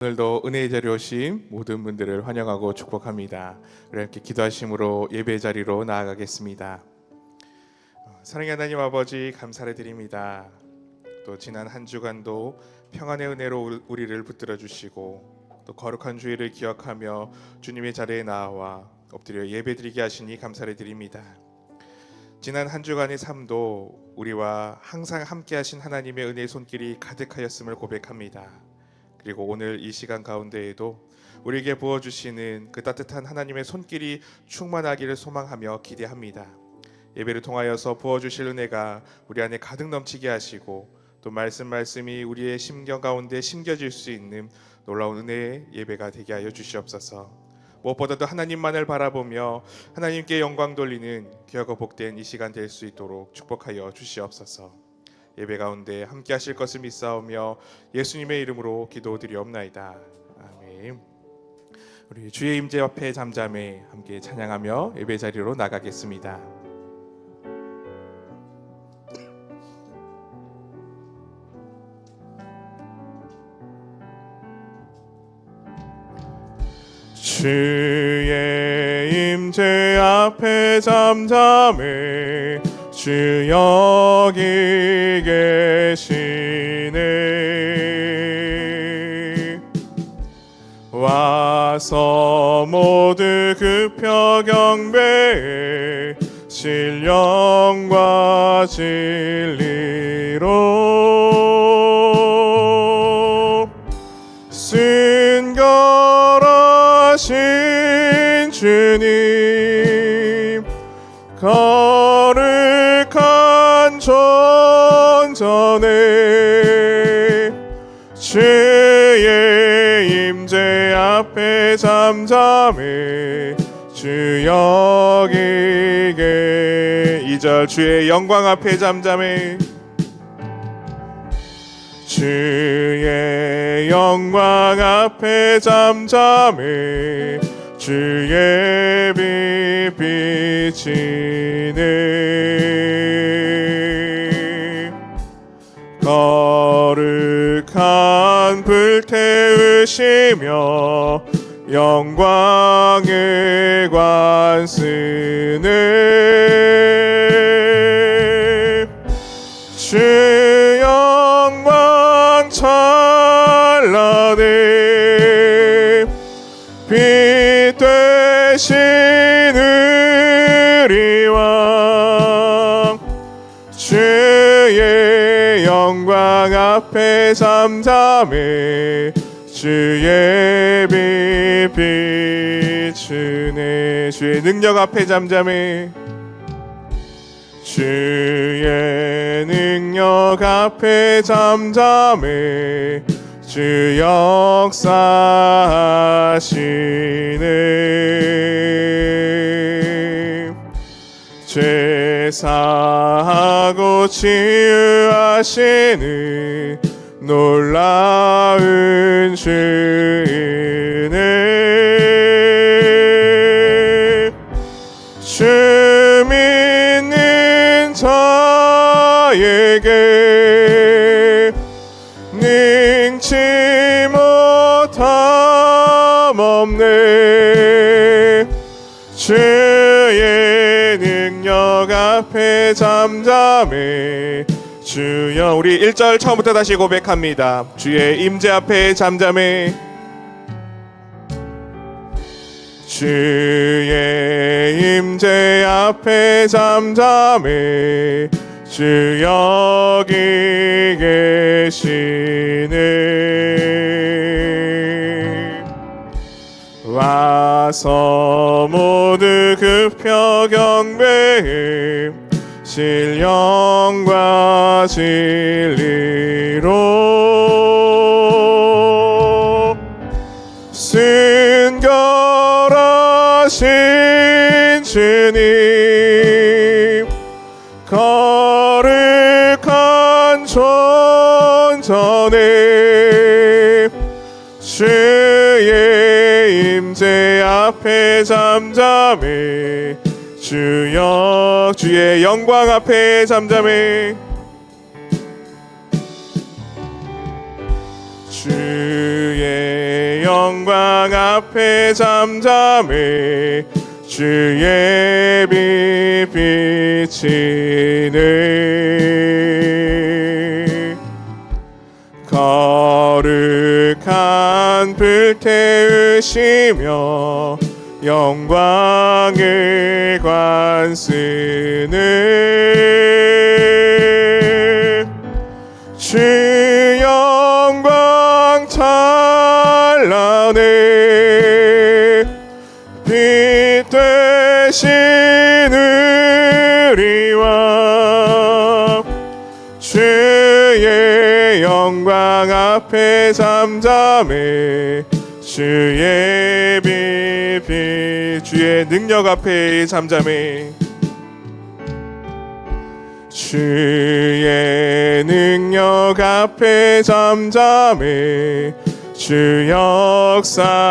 오늘도 은혜의 자리에 오신 모든 분들을 환영하고 축복합니다. 우리 함께 기도하심으로 예배의 자리로 나아가겠습니다. 사랑의 하나님 아버지, 감사를 드립니다. 또 지난 한 주간도 평안의 은혜로 우리를 붙들어 주시고 또 거룩한 주일을 기억하며 주님의 자리에 나와 엎드려 예배드리게 하시니 감사를 드립니다. 지난 한 주간의 삶도 우리와 항상 함께 하신 하나님의 은혜의 손길이 가득하였음을 고백합니다. 그리고 오늘 이 시간 가운데에도 우리에게 부어주시는 그 따뜻한 하나님의 손길이 충만하기를 소망하며 기대합니다. 예배를 통하여서 부어주실 은혜가 우리 안에 가득 넘치게 하시고 또 말씀이 우리의 심경 가운데 심겨질 수 있는 놀라운 은혜의 예배가 되게 하여 주시옵소서. 무엇보다도 하나님만을 바라보며 하나님께 영광 돌리는 귀하고 복된 이 시간 될 수 있도록 축복하여 주시옵소서. 예배 가운데 함께 하실 것을 믿사오며 예수님의 이름으로 기도드리옵나이다. 아멘. 우리 주의 임재 앞에 잠잠해 함께 찬양하며 예배 자리로 나가겠습니다. 주의 임재 앞에 잠잠해 주 여기 계시네. 와서 모두 급혀 경배해 신령과 진리로 순결하신 주님 거룩한 전전에 주의 임재 앞에 잠잠해 주 여기 계시네. 2절 주의 영광 앞에 잠잠해 주의 영광 앞에 잠잠해 주의 빛 비치네. 거룩한 불 태우시며 영광의 관 쓰네. 주 영광 찬란해 빛 되신 우리와 주의 영광 앞에 잠잠해 주의 빛 비추네. 주의 능력 앞에 잠잠해 주의 능력 앞에 잠잠해 주 역사하시네. 죄사하고 치유하시는 놀라운 주이네. 주 믿는 자에게 능치 못함 없네. 주의 능력 앞에 잠잠해 주여. 우리 1절 처음부터 다시 고백합니다. 주의 임재 앞에 잠잠해 주의 임재 앞에 잠잠해 주 여기 계시네. 와서 모두 급혀 경배해 신령과 진리로 순결하신 주님 거룩한 전전에 주의 임재 앞에 잠잠해 주여. 주의 영광 앞에 잠잠해 주의 주의 영광 앞에 잠잠해 주의 빛 비치네. 거룩한 불 태우시며 영광을 관쓰네. 주 영광 찬란해 빛 되신 우리와 주의 영광 앞에 잠잠해 주의 빛 주의 능력 앞에 잠잠해 주의 능력 앞에 잠잠해 주 역사하시네.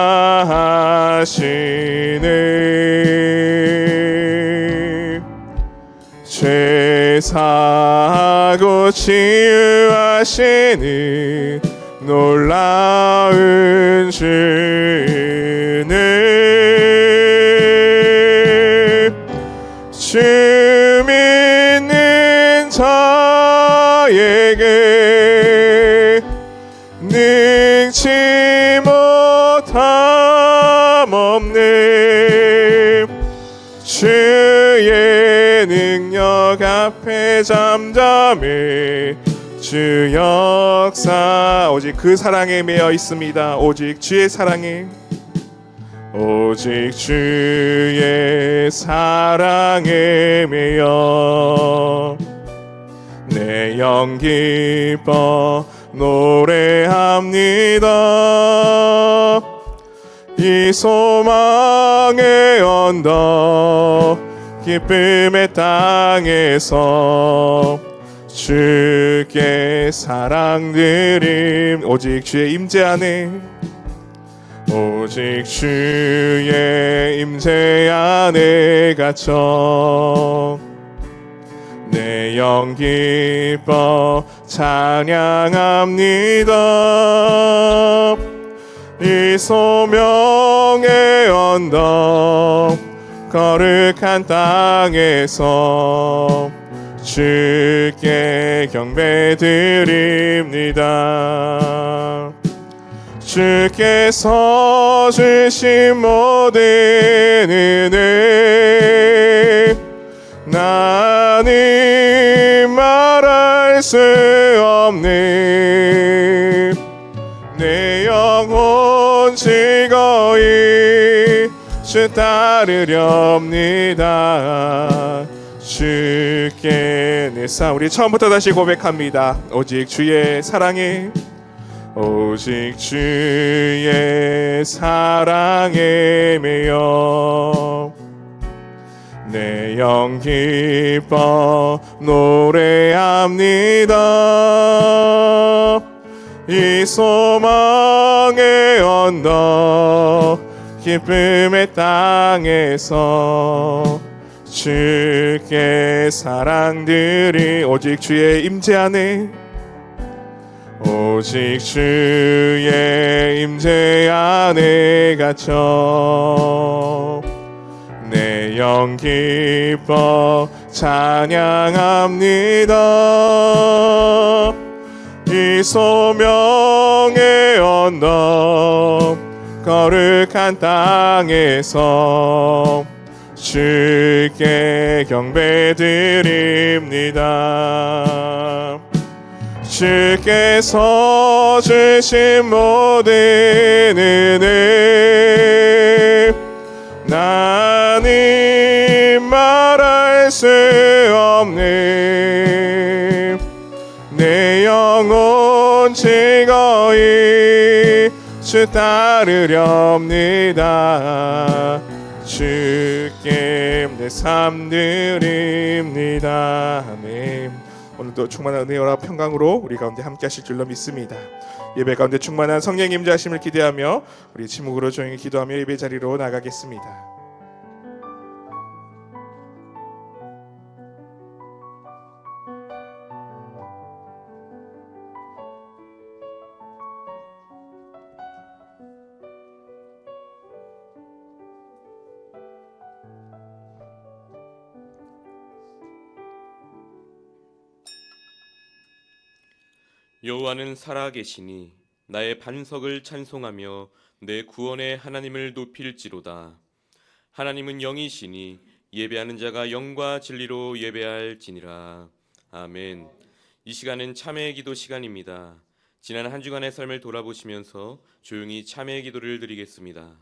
죄사하고 치유하시는 놀라운 주는 주 믿는 자에게 능치 못함 없네. 주의 능력 앞에 잠잠해 주 역사 오직 그 사랑에 매여 있습니다. 오직 주의 사랑에 오직 주의 사랑에 매여 내 영 기뻐 노래합니다. 이 소망의 언덕 기쁨의 땅에서 주께 사랑드림 오직 주의 임재 안에 오직 주의 임재 안에 갇혀 내 영 기뻐 찬양합니다. 이 소명의 언덕 거룩한 땅에서 주께 경배드립니다. 주께서 주신 모든 은혜 나는 말할 수 없네. 내 영혼 즐거이 주 따르렵니다. 주께 내 삶 우리 처음부터 다시 고백합니다. 오직 주의 사랑에 오직 주의 사랑에 매여 내 영 기뻐 노래합니다. 이 소망의 언덕 기쁨의 땅에서 주께 사랑들이 오직 주의 임재 안에 오직 주의 임재 안에 갇혀 내 영 기뻐 찬양합니다. 이 소명의 언덕 거룩한 땅에서 주께 경배드립니다. 주께서 주신 모든 은혜 나는 말할 수 없네. 내 영혼 즐거이 주 따르렵니다. 주께 내 삶 드립니다. 아멘. 오늘도 충만한 은혜와 평강으로 우리 가운데 함께 하실 줄로 믿습니다. 예배 가운데 충만한 성령 임재하심을 기대하며 우리 침묵으로 조용히 기도하며 예배 자리로 나가겠습니다. 여호와는 살아계시니 나의 반석을 찬송하며 내 구원의 하나님을 높일지로다. 하나님은 영이시니 예배하는 자가 영과 진리로 예배할지니라. 아멘. 이 시간은 참회의 기도 시간입니다. 지난 한 주간의 삶을 돌아보시면서 조용히 참회의 기도를 드리겠습니다.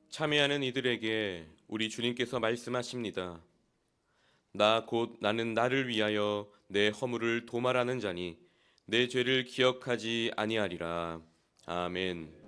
참회하는 이들에게 우리 주님께서 말씀하십니다. 나 곧 나는 나를 위하여 내 허물을 도말하는 자니 내 죄를 기억하지 아니하리라. 아멘.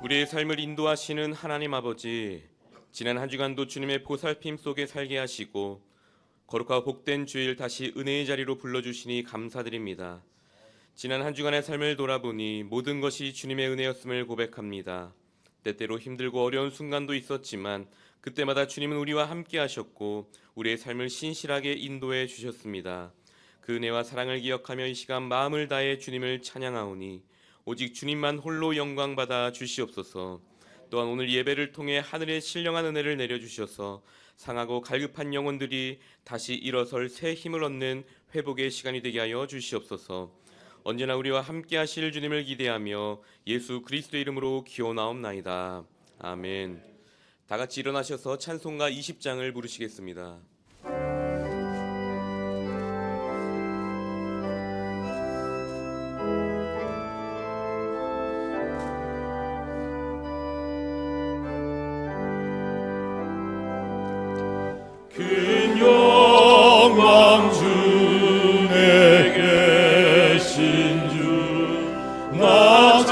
우리의 삶을 인도하시는 하나님 아버지, 지난 한 주간도 주님의 보살핌 속에 살게 하시고 거룩하고 복된 주일 다시 은혜의 자리로 불러주시니 감사드립니다. 지난 한 주간의 삶을 돌아보니 모든 것이 주님의 은혜였음을 고백합니다. 때때로 힘들고 어려운 순간도 있었지만 그때마다 주님은 우리와 함께 하셨고 우리의 삶을 신실하게 인도해 주셨습니다. 그 은혜와 사랑을 기억하며 이 시간 마음을 다해 주님을 찬양하오니 오직 주님만 홀로 영광받아 주시옵소서. 또한 오늘 예배를 통해 하늘의 신령한 은혜를 내려주셔서 상하고 갈급한 영혼들이 다시 일어설 새 힘을 얻는 회복의 시간이 되게 하여 주시옵소서. 언제나 우리와 함께 하실 주님을 기대하며 예수 그리스도의 이름으로 기원하옵나이다. 아멘. 다 같이 일어나셔서 찬송가 20장을 부르시겠습니다. 큰 영광 주에 계신 주 나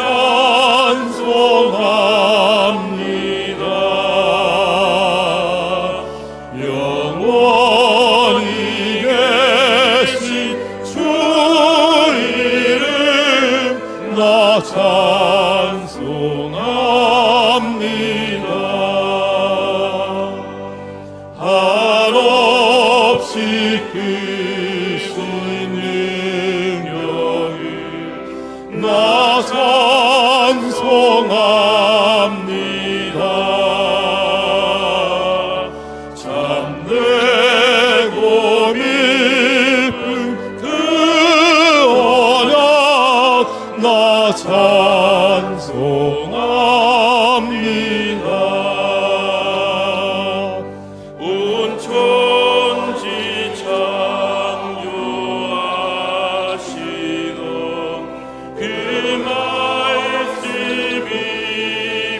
찬송합니다. 영원히 계신 주 이름 나 찬송합니다. 한없이 크신 능력을 나 찬송합니다. 참되고 깊은 그 언약 나 찬송합니다. 온 천지 창조하시던 그 말씀이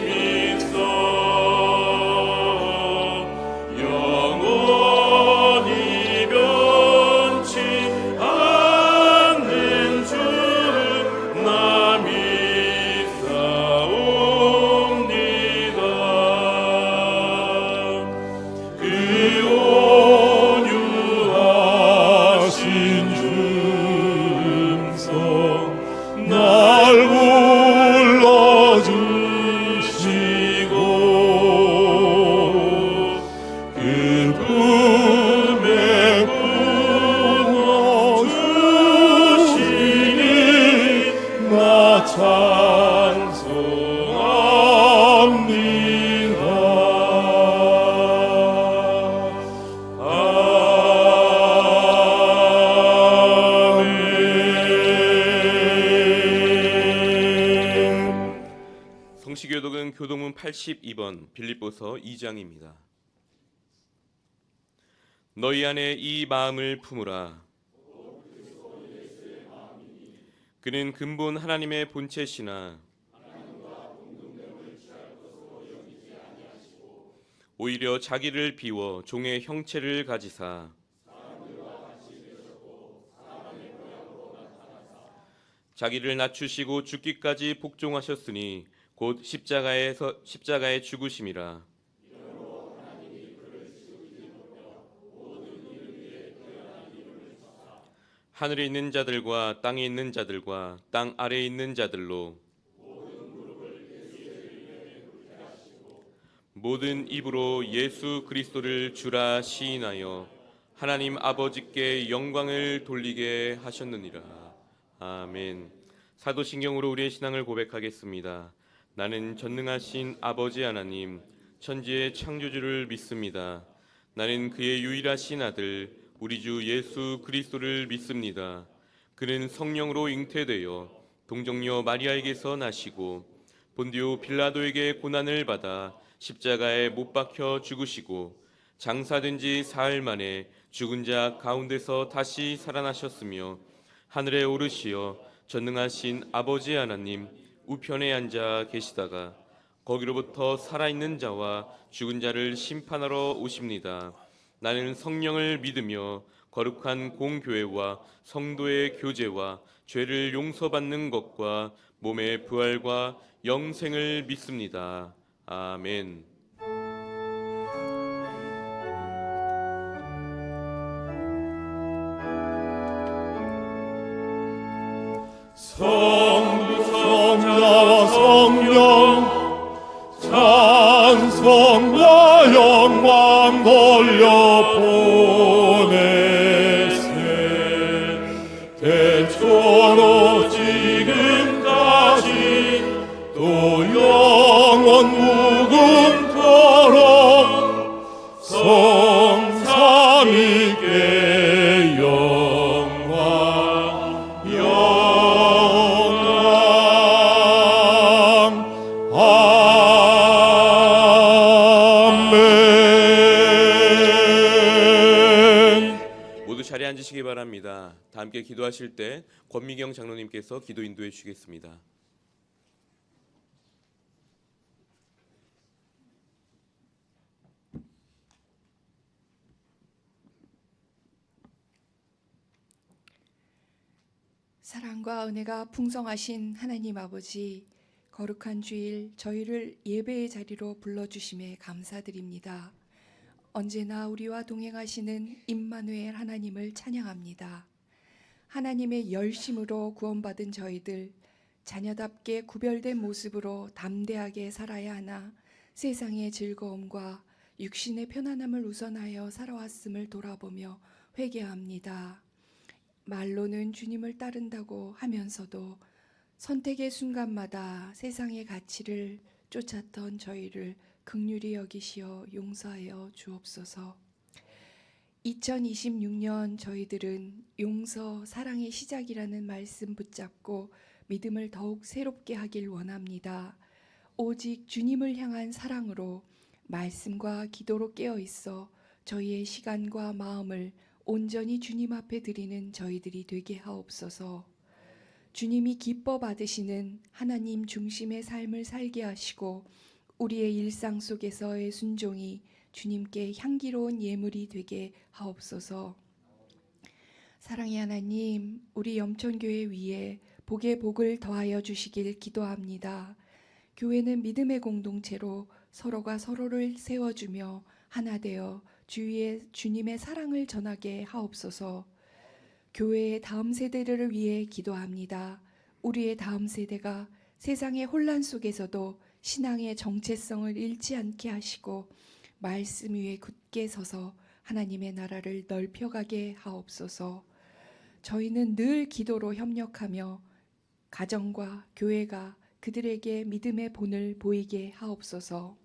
믿소. 영원히 변치 않는 주 나 믿사옵나이다. 성시교독은 교동문 82번 빌립보서 2장입니다. 너희 안에 이 마음을 품으라. 그는 근본 하나님의 본체시나 오히려 자기를 비워 종의 형체를 가지사 자기를 낮추시고 죽기까지 복종하셨으니 곧 십자가의 죽으심이라. 하늘에 있는 자들과 땅에 있는 자들과 땅 아래에 있는 자들로 모든 입으로 예수 그리스도를 주라 시인하여 하나님 아버지께 영광을 돌리게 하셨느니라. 아멘. 사도신경으로 우리의 신앙을 고백하겠습니다. 나는 전능하신 아버지 하나님, 천지의 창조주를 믿습니다. 나는 그의 유일하신 아들, 우리 주 예수 그리스도를 믿습니다. 그는 성령으로 잉태되어 동정녀 마리아에게서 나시고 본디오 빌라도에게 고난을 받아 십자가에 못 박혀 죽으시고 장사된 지 사흘 만에 죽은 자 가운데서 다시 살아나셨으며 하늘에 오르시어 전능하신 아버지 하나님 우편에 앉아 계시다가 거기로부터 살아있는 자와 죽은 자를 심판하러 오십니다. 나는 성령을 믿으며 거룩한 공교회와 성도의 교제와 죄를 용서받는 것과 몸의 부활과 영생을 믿습니다. 아멘. 성부 성자와 성령 찬송과 영광 돌려 보내세 태초로 지금까지 또 영원 무궁토록 성삼위께 영광 아멘. 모두 자리에 앉으시기 바랍니다. 다 함께 기도하실 때 권미경 장로님께서 기도 인도해 주시겠습니다. 사랑과 은혜가 풍성하신 하나님 아버지, 거룩한 주일 저희를 예배의 자리로 불러주심에 감사드립니다. 언제나 우리와 동행하시는 임마누엘 하나님을 찬양합니다. 하나님의 열심으로 구원받은 저희들, 자녀답게 구별된 모습으로 담대하게 살아야 하나 세상의 즐거움과 육신의 편안함을 우선하여 살아왔음을 돌아보며 회개합니다. 말로는 주님을 따른다고 하면서도 선택의 순간마다 세상의 가치를 쫓았던 저희를 긍휼히 여기시어 용서하여 주옵소서. 2026년 저희들은 용서, 사랑의 시작이라는 말씀 붙잡고 믿음을 더욱 새롭게 하길 원합니다. 오직 주님을 향한 사랑으로 말씀과 기도로 깨어 있어 저희의 시간과 마음을 온전히 주님 앞에 드리는 저희들이 되게 하옵소서. 주님이 기뻐 받으시는 하나님 중심의 삶을 살게 하시고 우리의 일상 속에서의 순종이 주님께 향기로운 예물이 되게 하옵소서. 사랑의 하나님, 우리 염천교회 위에 복의 복을 더하여 주시길 기도합니다. 교회는 믿음의 공동체로 서로가 서로를 세워주며 하나 되어 주위에 주님의 사랑을 전하게 하옵소서. 교회의 다음 세대를 위해 기도합니다. 우리의 다음 세대가 세상의 혼란 속에서도 신앙의 정체성을 잃지 않게 하시고 말씀 위에 굳게 서서 하나님의 나라를 넓혀가게 하옵소서. 저희는 늘 기도로 협력하며 가정과 교회가 그들에게 믿음의 본을 보이게 하옵소서.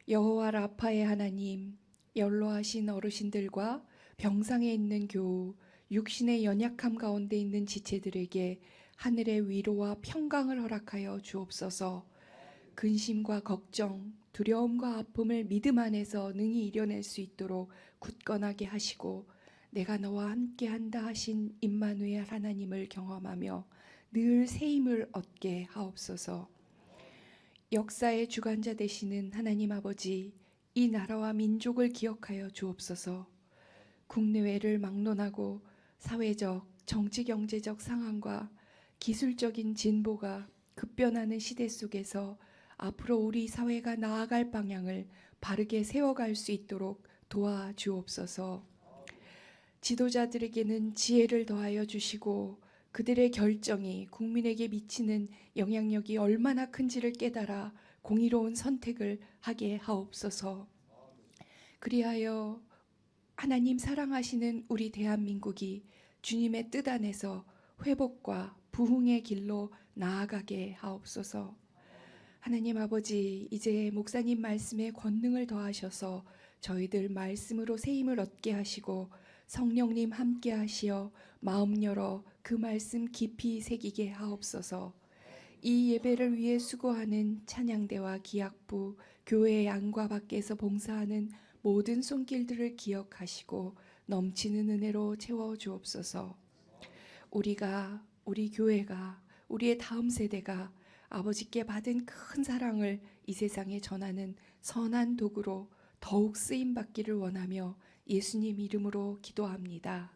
여호와 라파의 하나님, 연로하신 어르신들과 병상에 있는 교우, 육신의 연약함 가운데 있는 지체들에게 하늘의 위로와 평강을 허락하여 주옵소서. 근심과 걱정, 두려움과 아픔을 믿음 안에서 능히 이겨낼 수 있도록 굳건하게 하시고 내가 너와 함께한다 하신 임마누엘 하나님을 경험하며 늘 새 힘을 얻게 하옵소서. 역사의 주관자 되시는 하나님 아버지, 이 나라와 민족을 기억하여 주옵소서. 국내외를 막론하고 사회적, 정치 경제적 상황과 기술적인 진보가 급변하는 시대 속에서 앞으로 우리 사회가 나아갈 방향을 바르게 세워갈 수 있도록 도와주옵소서. 지도자들에게는 지혜를 더하여 주시고 그들의 결정이 국민에게 미치는 영향력이 얼마나 큰지를 깨달아 공의로운 선택을 하게 하옵소서. 그리하여 하나님 사랑하시는 우리 대한민국이 주님의 뜻 안에서 회복과 부흥의 길로 나아가게 하옵소서. 하나님 아버지, 이제 목사님 말씀에 권능을 더하셔서 저희들 말씀으로 새 힘을 얻게 하시고 성령님 함께 하시어 마음 열어 그 말씀 깊이 새기게 하옵소서. 이 예배를 위해 수고하는 찬양대와 기악부, 교회 안과 밖에서 봉사하는 모든 손길들을 기억하시고 넘치는 은혜로 채워주옵소서. 우리가, 우리 교회가, 우리의 다음 세대가 아버지께 받은 큰 사랑을 이 세상에 전하는 선한 도구로 더욱 쓰임받기를 원하며 예수님 이름으로 기도합니다.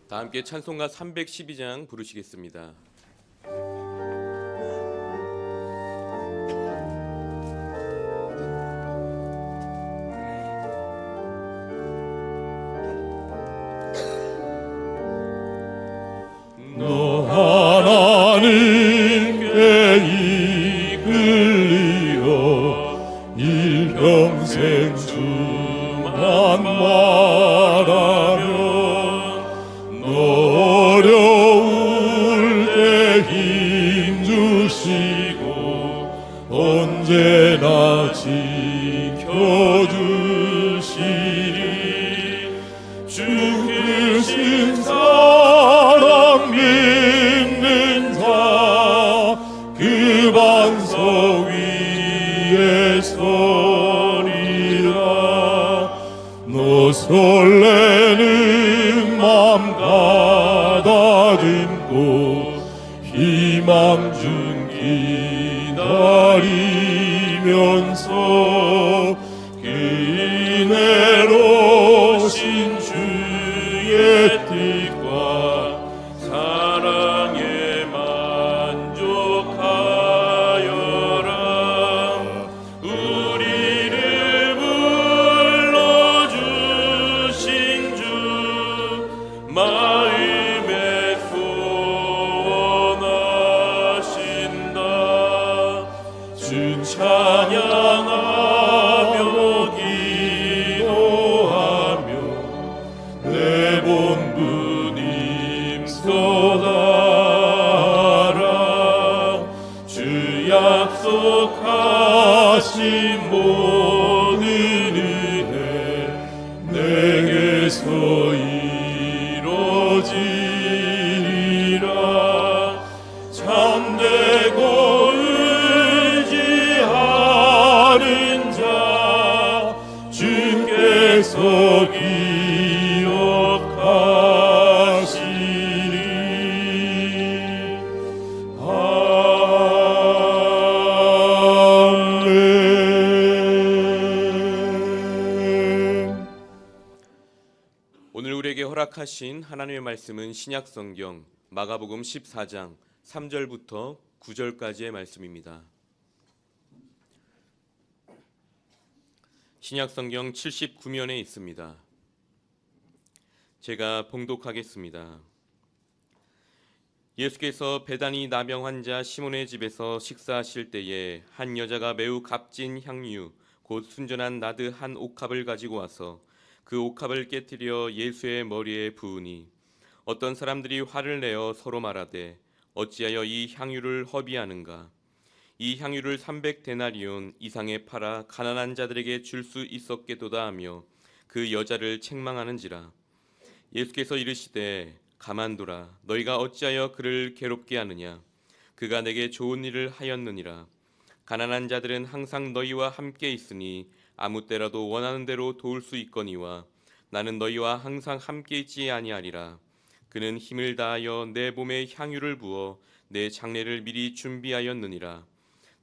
다 함께 찬송가 312장 부르시겠습니다. 너 하나님께 이끌리어 일평생 주만 말하면 너 어려울 때 힘주시고 언제나 지켜주시리. 주 크신 사랑 믿는 자 그 반석 위에 서리라. 너 설레는 맘 가다듬고 희망 중 기다리면서 그 은혜로 신 주의 뜻과 사랑에 만족하여라. 우리를 불러주신 주 마음에 소원하신다. 주 찬양하며 기도하며 내 본분 임소하라. 주 약속하신 모든 은혜 내게서 이루어지리라. 참되고 의지하는 자 주께서 기억하시리. 아멘. 오늘 우리에게 허락하신 하나님의 말씀은 신약성경 마가복음 14장 3절부터 9절까지의 말씀입니다. 신약성경 79면에 있습니다. 제가 봉독하겠습니다. 예수께서 베다니 나병 환자 시몬의 집에서 식사하실 때에 한 여자가 매우 값진 향유 곧 순전한 나드 한 옥합을 가지고 와서 그 옥합을 깨뜨려 예수의 머리에 부으니 어떤 사람들이 화를 내어 서로 말하되 어찌하여 이 향유를 허비하는가. 이 향유를 300데나리온 이상에 팔아 가난한 자들에게 줄 수 있었겠도다 하며 그 여자를 책망하는지라. 예수께서 이르시되 가만두라. 너희가 어찌하여 그를 괴롭게 하느냐. 그가 내게 좋은 일을 하였느니라. 가난한 자들은 항상 너희와 함께 있으니 아무 때라도 원하는 대로 도울 수 있거니와 나는 너희와 항상 함께 있지 아니하리라. 그는 힘을 다하여 내 몸에 향유를 부어 내 장례를 미리 준비하였느니라.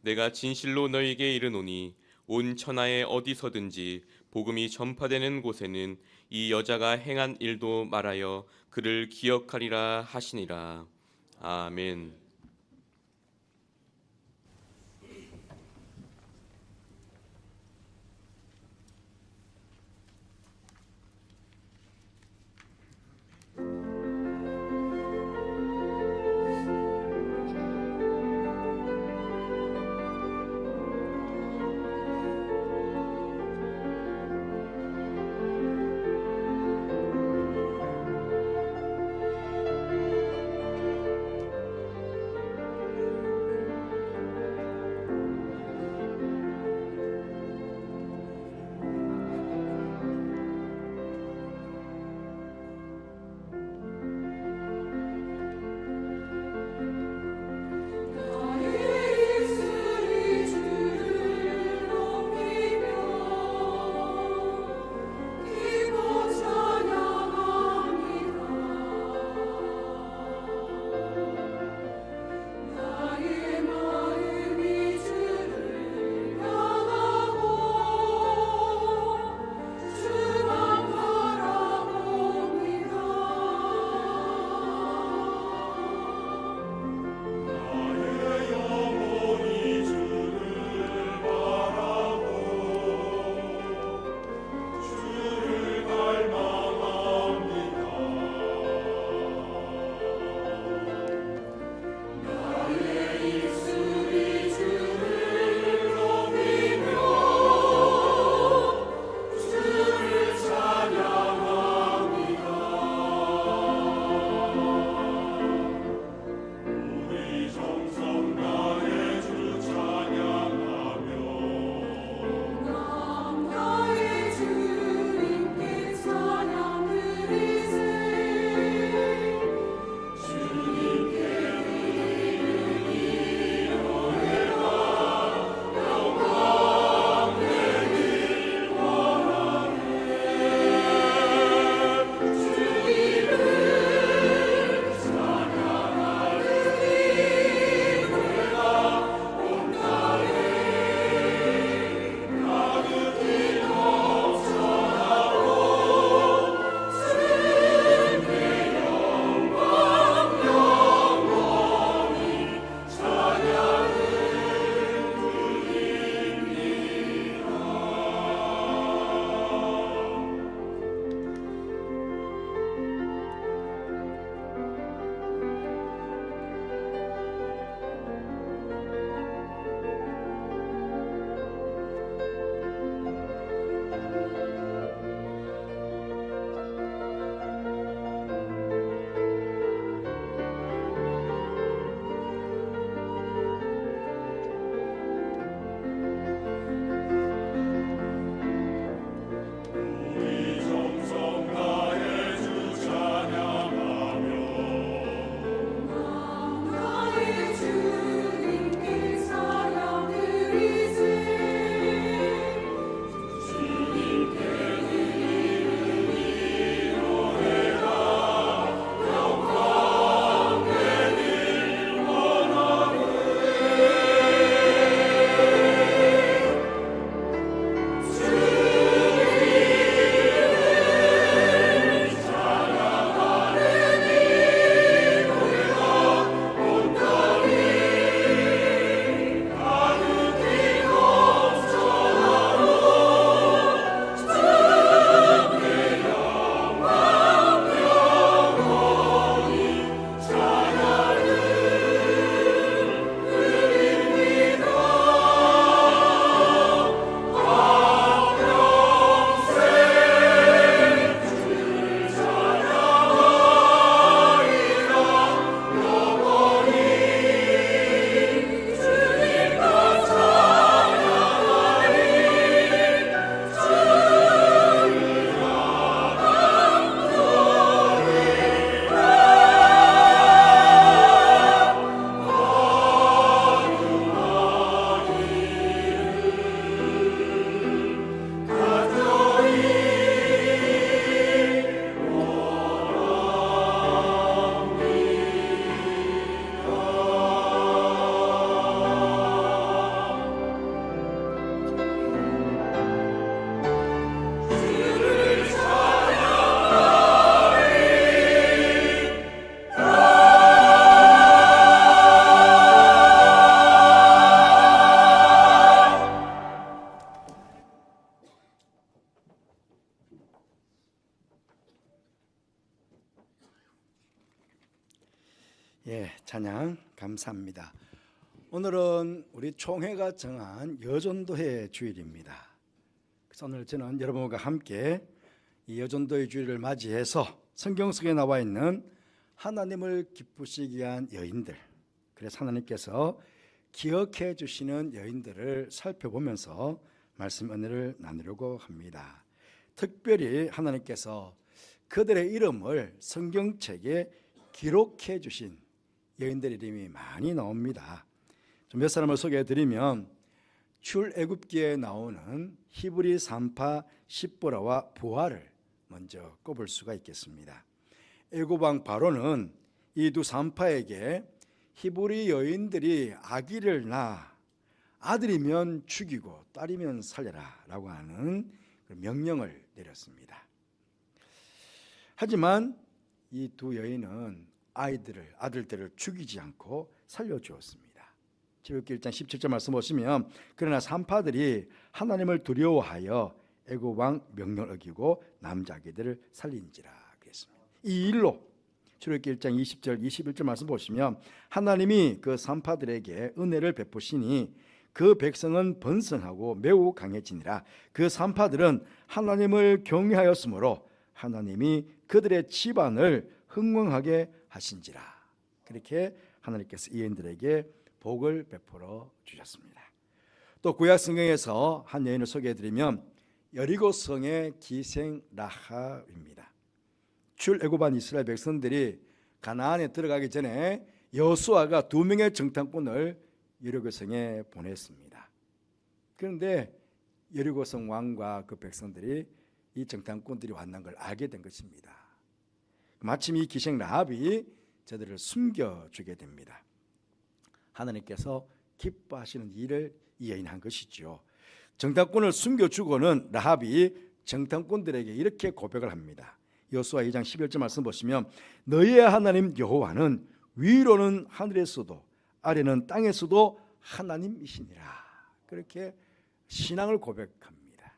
내가 진실로 너희에게 이르노니 온 천하에 어디서든지 복음이 전파되는 곳에는 이 여자가 행한 일도 말하여 그를 기억하리라 하시니라. 아멘. 예, 찬양 감사합니다. 오늘은 우리 총회가 정한 여전도의 주일입니다. 그래서 오늘 저는 여러분과 함께 이 여전도의 주일을 맞이해서 성경 속에 나와 있는 하나님을 기쁘시게 위한 여인들, 그래서 하나님께서 기억해 주시는 여인들을 살펴보면서 말씀 은혜를 나누려고 합니다. 특별히 하나님께서 그들의 이름을 성경책에 기록해 주신 여인들 이름이 많이 나옵니다. 좀 몇 사람을 소개해 드리면 출애굽기에 나오는 히브리 산파 십보라와 부하를 먼저 꼽을 수가 있겠습니다. 애굽 왕 바로는 이 두 산파에게 히브리 여인들이 아기를 낳아 아들이면 죽이고 딸이면 살려라 라고 하는 명령을 내렸습니다. 하지만 이 두 여인은 아들들을 죽이지 않고 살려주었습니다. 출애굽기 1장 17절 말씀 보시면 그러나 산파들이 하나님을 두려워하여 애굽 왕 명령을 어기고 남자아기들을 살린지라 그랬습니다. 이 일로 출애굽기 1장 20절 21절 말씀 보시면 하나님이 그 산파들에게 은혜를 베푸시니 그 백성은 번성하고 매우 강해지니라. 그 산파들은 하나님을 경외하였으므로 하나님이 그들의 집안을 흥왕하게 하신지라. 그렇게 하나님께서 이 여인들에게 복을 베풀어 주셨습니다. 또 구약 성경에서 한 여인을 소개해 드리면 여리고성의 기생 라합입니다. 출애굽한 이스라엘 백성들이 가나안에 들어가기 전에 여호수아가 2명의 정탐꾼을 여리고성에 보냈습니다. 그런데 여리고성 왕과 그 백성들이 이 정탐꾼들이 왔는 걸 알게 된 것입니다. 마침 이 기생 라합이 저들을 숨겨주게 됩니다. 하나님께서 기뻐하시는 일을 이 여인이 한 것이죠. 정탐꾼을 숨겨주고는 라합이 정탐꾼들에게 이렇게 고백을 합니다. 여호수아 2장 11절 말씀 보시면 너희의 하나님 여호와는 위로는 하늘에서도 아래는 땅에서도 하나님이시니라. 그렇게 신앙을 고백합니다.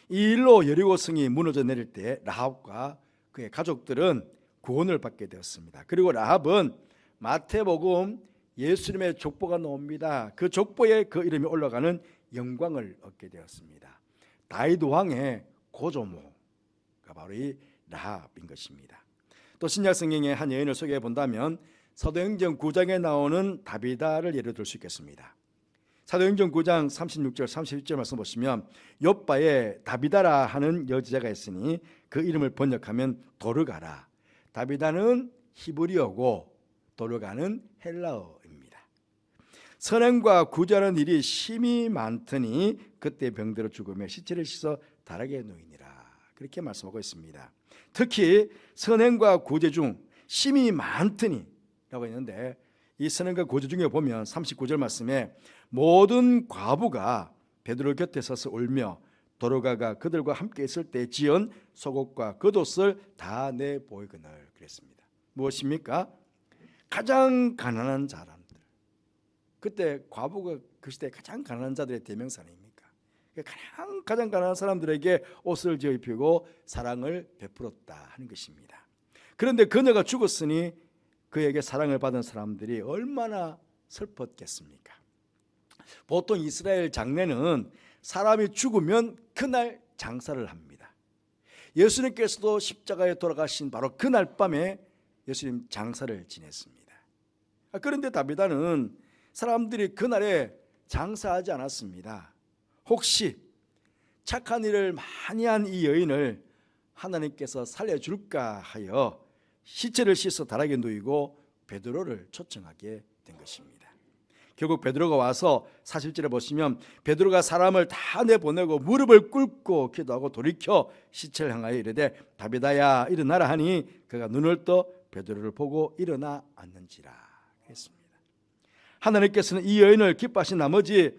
이 일로 여리고성이 무너져 내릴 때 라합과 그의 가족들은 구원을 받게 되었습니다. 그리고 라합은 마태복음 예수님의 족보가 나옵니다. 그 족보에 그 이름이 올라가는 영광을 얻게 되었습니다. 다윗 왕의 고조모가 바로 이 라합인 것입니다. 또 신약 성경의 한 여인을 소개해 본다면 사도행전 9장에 나오는 다비다를 예로 들 수 있겠습니다. 사도행전 9장 36절 37절 말씀 보시면 욥바에 다비다라 하는 여자가 있으니 그 이름을 번역하면 도르가라. 다비다는 히브리어고 도르가는 헬라어입니다. 선행과 구제하는 일이 심히 많더니 그때 병들어 죽으며 시체를 씻어 다락에 놓이니라. 그렇게 말씀하고 있습니다. 특히 선행과 구제 중 심히 많더니 라고 했는데 이 선행과 구제 중에 보면 39절 말씀에 모든 과부가 베드로 곁에 서서 울며 도로가가 그들과 함께 있을 때 지은 속옷과 겉옷을 다 내보이거늘 그랬습니다. 무엇입니까? 가장 가난한 사람들. 그때 과부가 그 시대에 가장 가난한 자들의 대명사 아닙니까? 가장 가난한 사람들에게 옷을 지어 입히고 사랑을 베풀었다 하는 것입니다. 그런데 그녀가 죽었으니 그에게 사랑을 받은 사람들이 얼마나 슬펐겠습니까? 보통 이스라엘 장례는 사람이 죽으면 그날 장사를 합니다. 예수님께서도 십자가에 돌아가신 바로 그날 밤에 예수님 장사를 지냈습니다. 그런데 다비다는 사람들이 그날에 장사하지 않았습니다. 혹시 착한 일을 많이 한 이 여인을 하나님께서 살려줄까 하여 시체를 씻어 다락에 누이고 베드로를 초청하게 된 것입니다. 결국 베드로가 와서 40절에 보시면 베드로가 사람을 다 내보내고 무릎을 꿇고 기도하고 돌이켜 시체를 향하여 이르되 다비다야 일어나라 하니 그가 눈을 떠 베드로를 보고 일어나 앉는지라 했습니다. 하나님께서는 이 여인을 기뻐하신 나머지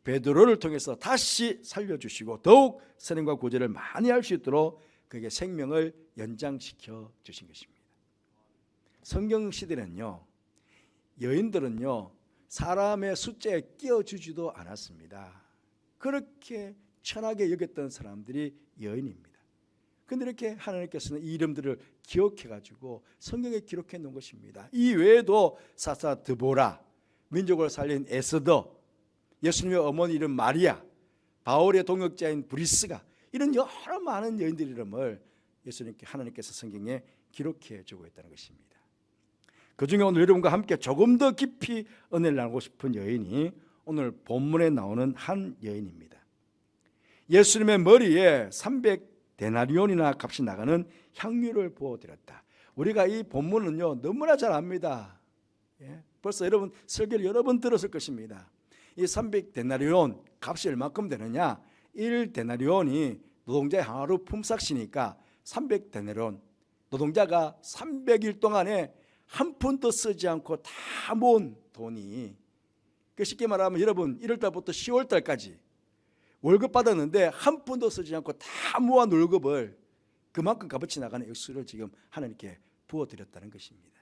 베드로를 통해서 다시 살려주시고 더욱 선행과 구제를 많이 할 수 있도록 그에게 생명을 연장시켜 주신 것입니다. 성경 시대는요, 여인들은요 사람의 숫자에 끼어주지도 않았습니다. 그렇게 천하게 여겼던 사람들이 여인입니다. 근데 이렇게 하나님께서는 이 이름들을 기억해 가지고 성경에 기록해 놓은 것입니다. 이 외에도 사사 드보라, 민족을 살린 에스더, 예수님의 어머니 이름 마리아, 바울의 동역자인 브리스가, 이런 여러 많은 여인들 이름을 예수님께 하나님께서 성경에 기록해 주고 있다는 것입니다. 그중에 오늘 여러분과 함께 조금 더 깊이 은혜를 나누고 싶은 여인이 오늘 본문에 나오는 한 여인입니다. 예수님의 머리에 300데나리온이나 값이 나가는 향유를 부어드렸다. 우리가 이 본문은요 너무나 잘 압니다. 벌써 여러분 설교를 여러 번 들었을 것입니다. 이 300데나리온 값이 얼마큼 되느냐? 1데나리온이 노동자의 하루 품삯이니까 300데나리온, 노동자가 300일 동안에 한 푼도 쓰지 않고 다 모은 돈이, 쉽게 말하면 여러분 1월달부터 10월달까지 월급 받았는데 한 푼도 쓰지 않고 다 모아 월급을 그만큼 값어치 나가는 액수를 지금 하나님께 부어드렸다는 것입니다.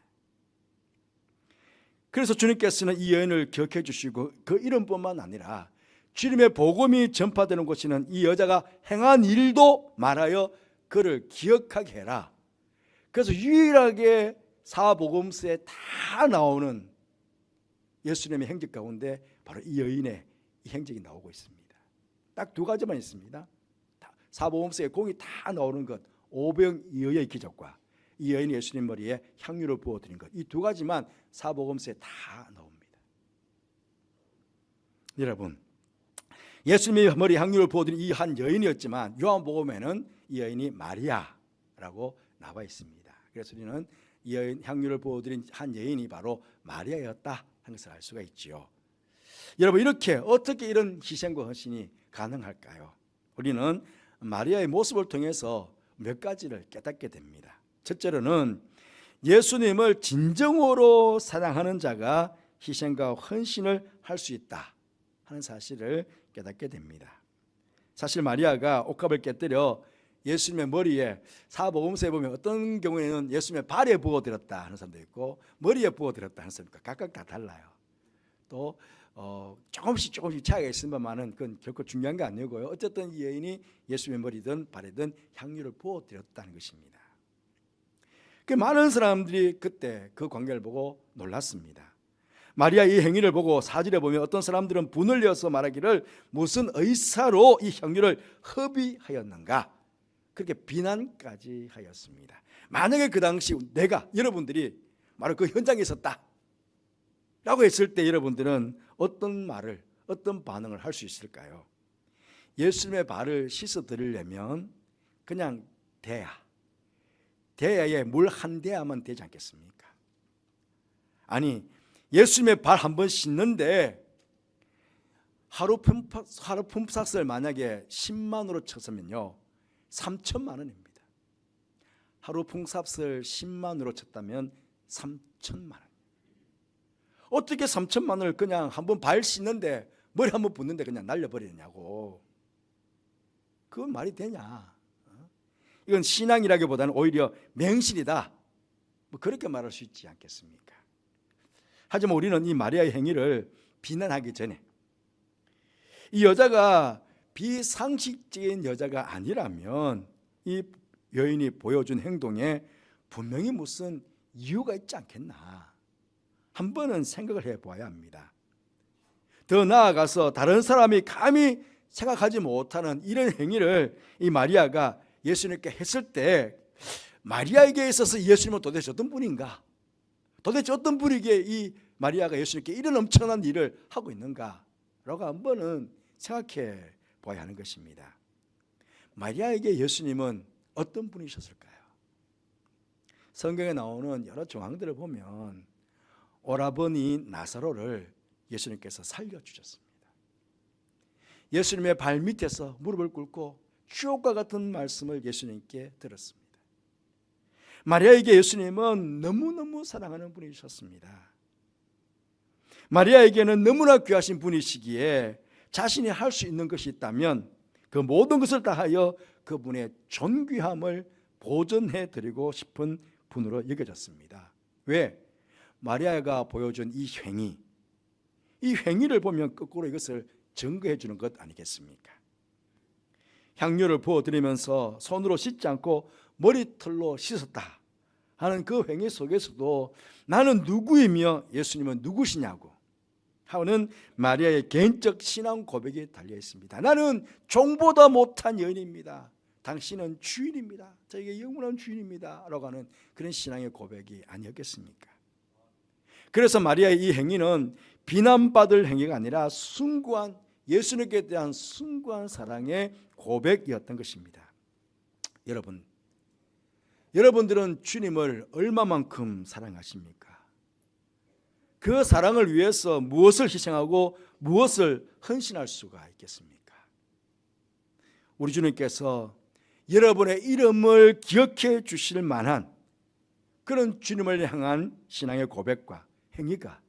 그래서 주님께서는 이 여인을 기억해 주시고 그 이름뿐만 아니라 주님의 복음이 전파되는 곳에는 이 여자가 행한 일도 말하여 그를 기억하게 해라. 그래서 유일하게 사복음서에 다 나오는 예수님의 행적 가운데 바로 이 여인의 이 행적이 나오고 있습니다. 딱 두 가지만 있습니다. 사복음서에 공이 다 나오는 것, 오병이어의 기적과 이 여인이 예수님 머리에 향유를 부어드린 것, 이 두 가지만 사복음서에 다 나옵니다. 여러분, 예수님의 머리에 향유를 부어드린 이 한 여인이었지만 요한복음에는 이 여인이 마리아라고 나와 있습니다. 그래서 우리는 이 여인 향유를 부어드린 한 여인이 바로 마리아였다 하는 것을 알 수가 있지요. 여러분, 이렇게 어떻게 이런 희생과 헌신이 가능할까요? 우리는 마리아의 모습을 통해서 몇 가지를 깨닫게 됩니다. 첫째로는 예수님을 진정으로 사랑하는 자가 희생과 헌신을 할 수 있다 하는 사실을 깨닫게 됩니다. 사실 마리아가 옷값을 깨뜨려 예수님의 머리에, 사복음서에 보면 어떤 경우에는 예수님의 발에 부어드렸다 하는 사람도 있고 머리에 부어드렸다 하는 사람도 있고 각각 다 달라요. 또 조금씩 차이가 있으면만은 그건 결코 중요한 게 아니고요. 어쨌든 이 여인이 예수님의 머리든 발에든 향유를 부어드렸다는 것입니다. 그 많은 사람들이 그때 그 광경을 보고 놀랐습니다. 마리아의 이 행위를 보고 사절에 보면 어떤 사람들은 분을 내어서 말하기를 무슨 의사로 이 향유를 허비하였는가, 그렇게 비난까지 하였습니다. 만약에 그 당시 내가, 여러분들이 바로 그 현장에 있었다 라고 했을 때 여러분들은 어떤 말을, 어떤 반응을 할 수 있을까요? 예수님의 발을 씻어 드리려면 그냥 대야에 물 한 대야만 되지 않겠습니까? 아니, 예수님의 발 한 번 씻는데 하루 품삯을 만약에 10만으로 쳤으면요 3천만 원입니다. 하루 품삯을 10만으로 쳤다면 3천만 원. 어떻게 3천만 원을 그냥 한번 발 씻는데, 머리 한번 붓는데 그냥 날려버리냐고. 그건 말이 되냐? 이건 신앙이라기보다는 오히려 맹신이다, 뭐 그렇게 말할 수 있지 않겠습니까? 하지만 우리는 이 마리아의 행위를 비난하기 전에 이 여자가 비상식적인 여자가 아니라면 이 여인이 보여준 행동에 분명히 무슨 이유가 있지 않겠나, 한 번은 생각을 해봐야 합니다. 더 나아가서 다른 사람이 감히 생각하지 못하는 이런 행위를 이 마리아가 예수님께 했을 때 마리아에게 있어서 예수님은 도대체 어떤 분인가, 도대체 어떤 분이기에 이 마리아가 예수님께 이런 엄청난 일을 하고 있는가라고 한 번은 생각해 봐야 하는 것입니다. 마리아에게 예수님은 어떤 분이셨을까요? 성경에 나오는 여러 정황들을 보면 오라버니 나사로를 예수님께서 살려주셨습니다. 예수님의 발 밑에서 무릎을 꿇고 주옥과 같은 말씀을 예수님께 들었습니다. 마리아에게 예수님은 너무너무 사랑하는 분이셨습니다. 마리아에게는 너무나 귀하신 분이시기에 자신이 할 수 있는 것이 있다면 그 모든 것을 다하여 그분의 존귀함을 보존해 드리고 싶은 분으로 여겨졌습니다. 왜? 마리아가 보여준 이 행위를 보면 거꾸로 이것을 증거해 주는 것 아니겠습니까? 향료를 부어드리면서 손으로 씻지 않고 머리털로 씻었다 하는 그 행위 속에서도 나는 누구이며 예수님은 누구시냐고 하는 마리아의 개인적 신앙 고백이 달려 있습니다. 나는 종보다 못한 여인입니다. 당신은 주인입니다. 저에게 영원한 주인입니다. 라고 하는 그런 신앙의 고백이 아니었겠습니까? 그래서 마리아의 이 행위는 비난받을 행위가 아니라 숭고한 예수님께 대한 숭고한 사랑의 고백이었던 것입니다. 여러분들은 주님을 얼마만큼 사랑하십니까? 그 사랑을 위해서 무엇을 희생하고 무엇을 헌신할 수가 있겠습니까? 우리 주님께서 여러분의 이름을 기억해 주실 만한 그런 주님을 향한 신앙의 고백과 행위가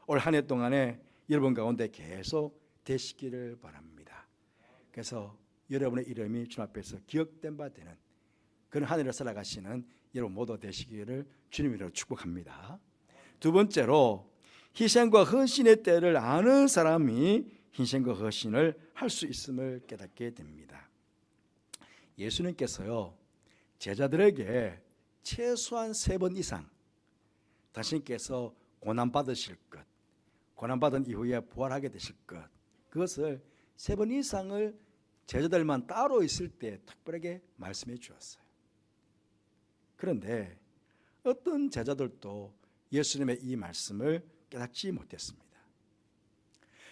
올 한 해 동안에 여러분 가운데 계속 되시기를 바랍니다. 그래서 여러분의 이름이 주님 앞에서 기억된 바 되는 그런 한 해를 살아가시는 여러분 모두 되시기를 주님으로 축복합니다. 두 번째로 희생과 헌신의 때를 아는 사람이 희생과 헌신을 할 수 있음을 깨닫게 됩니다. 예수님께서요 제자들에게 최소한 3번 이상 당신께서 고난받으실 것, 고난받은 이후에 부활하게 되실 것, 그것을 3번 이상을 제자들만 따로 있을 때 특별하게 말씀해 주었어요. 그런데 어떤 제자들도 예수님의 이 말씀을 깨닫지 못했습니다.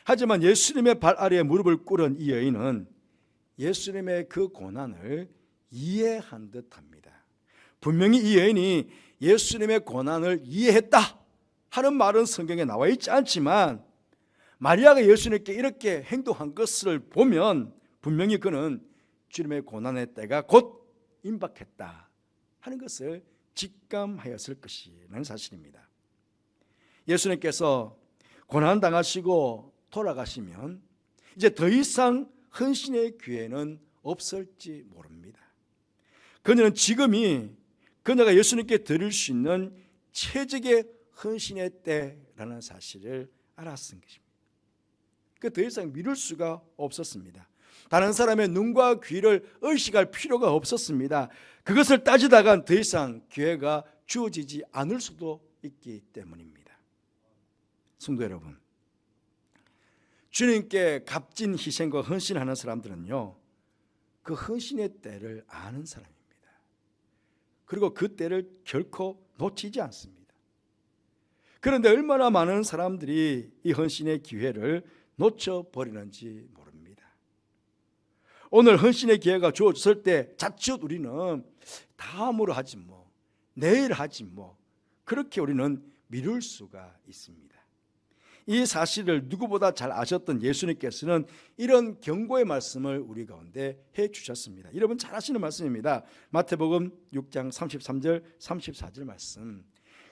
하지만 예수님의 발 아래에 무릎을 꿇은 이 여인은 예수님의 그 고난을 이해한 듯합니다. 분명히 이 여인이 예수님의 고난을 이해했다 하는 말은 성경에 나와 있지 않지만 마리아가 예수님께 이렇게 행동한 것을 보면 분명히 그는 주님의 고난의 때가 곧 임박했다 하는 것을 직감하였을 것이라는 사실입니다. 예수님께서 고난당하시고 돌아가시면 이제 더 이상 헌신의 기회는 없을지 모릅니다. 그녀는 지금이 그녀가 예수님께 드릴 수 있는 최적의 헌신의 때라는 사실을 알았은 것입니다. 그 더 이상 미룰 수가 없었습니다. 다른 사람의 눈과 귀를 의식할 필요가 없었습니다. 그것을 따지다간 더 이상 기회가 주어지지 않을 수도 있기 때문입니다. 성도 여러분, 주님께 값진 희생과 헌신하는 사람들은요 그 헌신의 때를 아는 사람입니다. 그리고 그 때를 결코 놓치지 않습니다. 그런데 얼마나 많은 사람들이 이 헌신의 기회를 놓쳐버리는지 모릅니다. 오늘 헌신의 기회가 주어졌을 때 자칫 우리는 다음으로 하지 뭐, 내일 하지 뭐, 그렇게 우리는 미룰 수가 있습니다. 이 사실을 누구보다 잘 아셨던 예수님께서는 이런 경고의 말씀을 우리 가운데 해주셨습니다. 여러분 잘 아시는 말씀입니다. 마태복음 6장 33절 34절 말씀.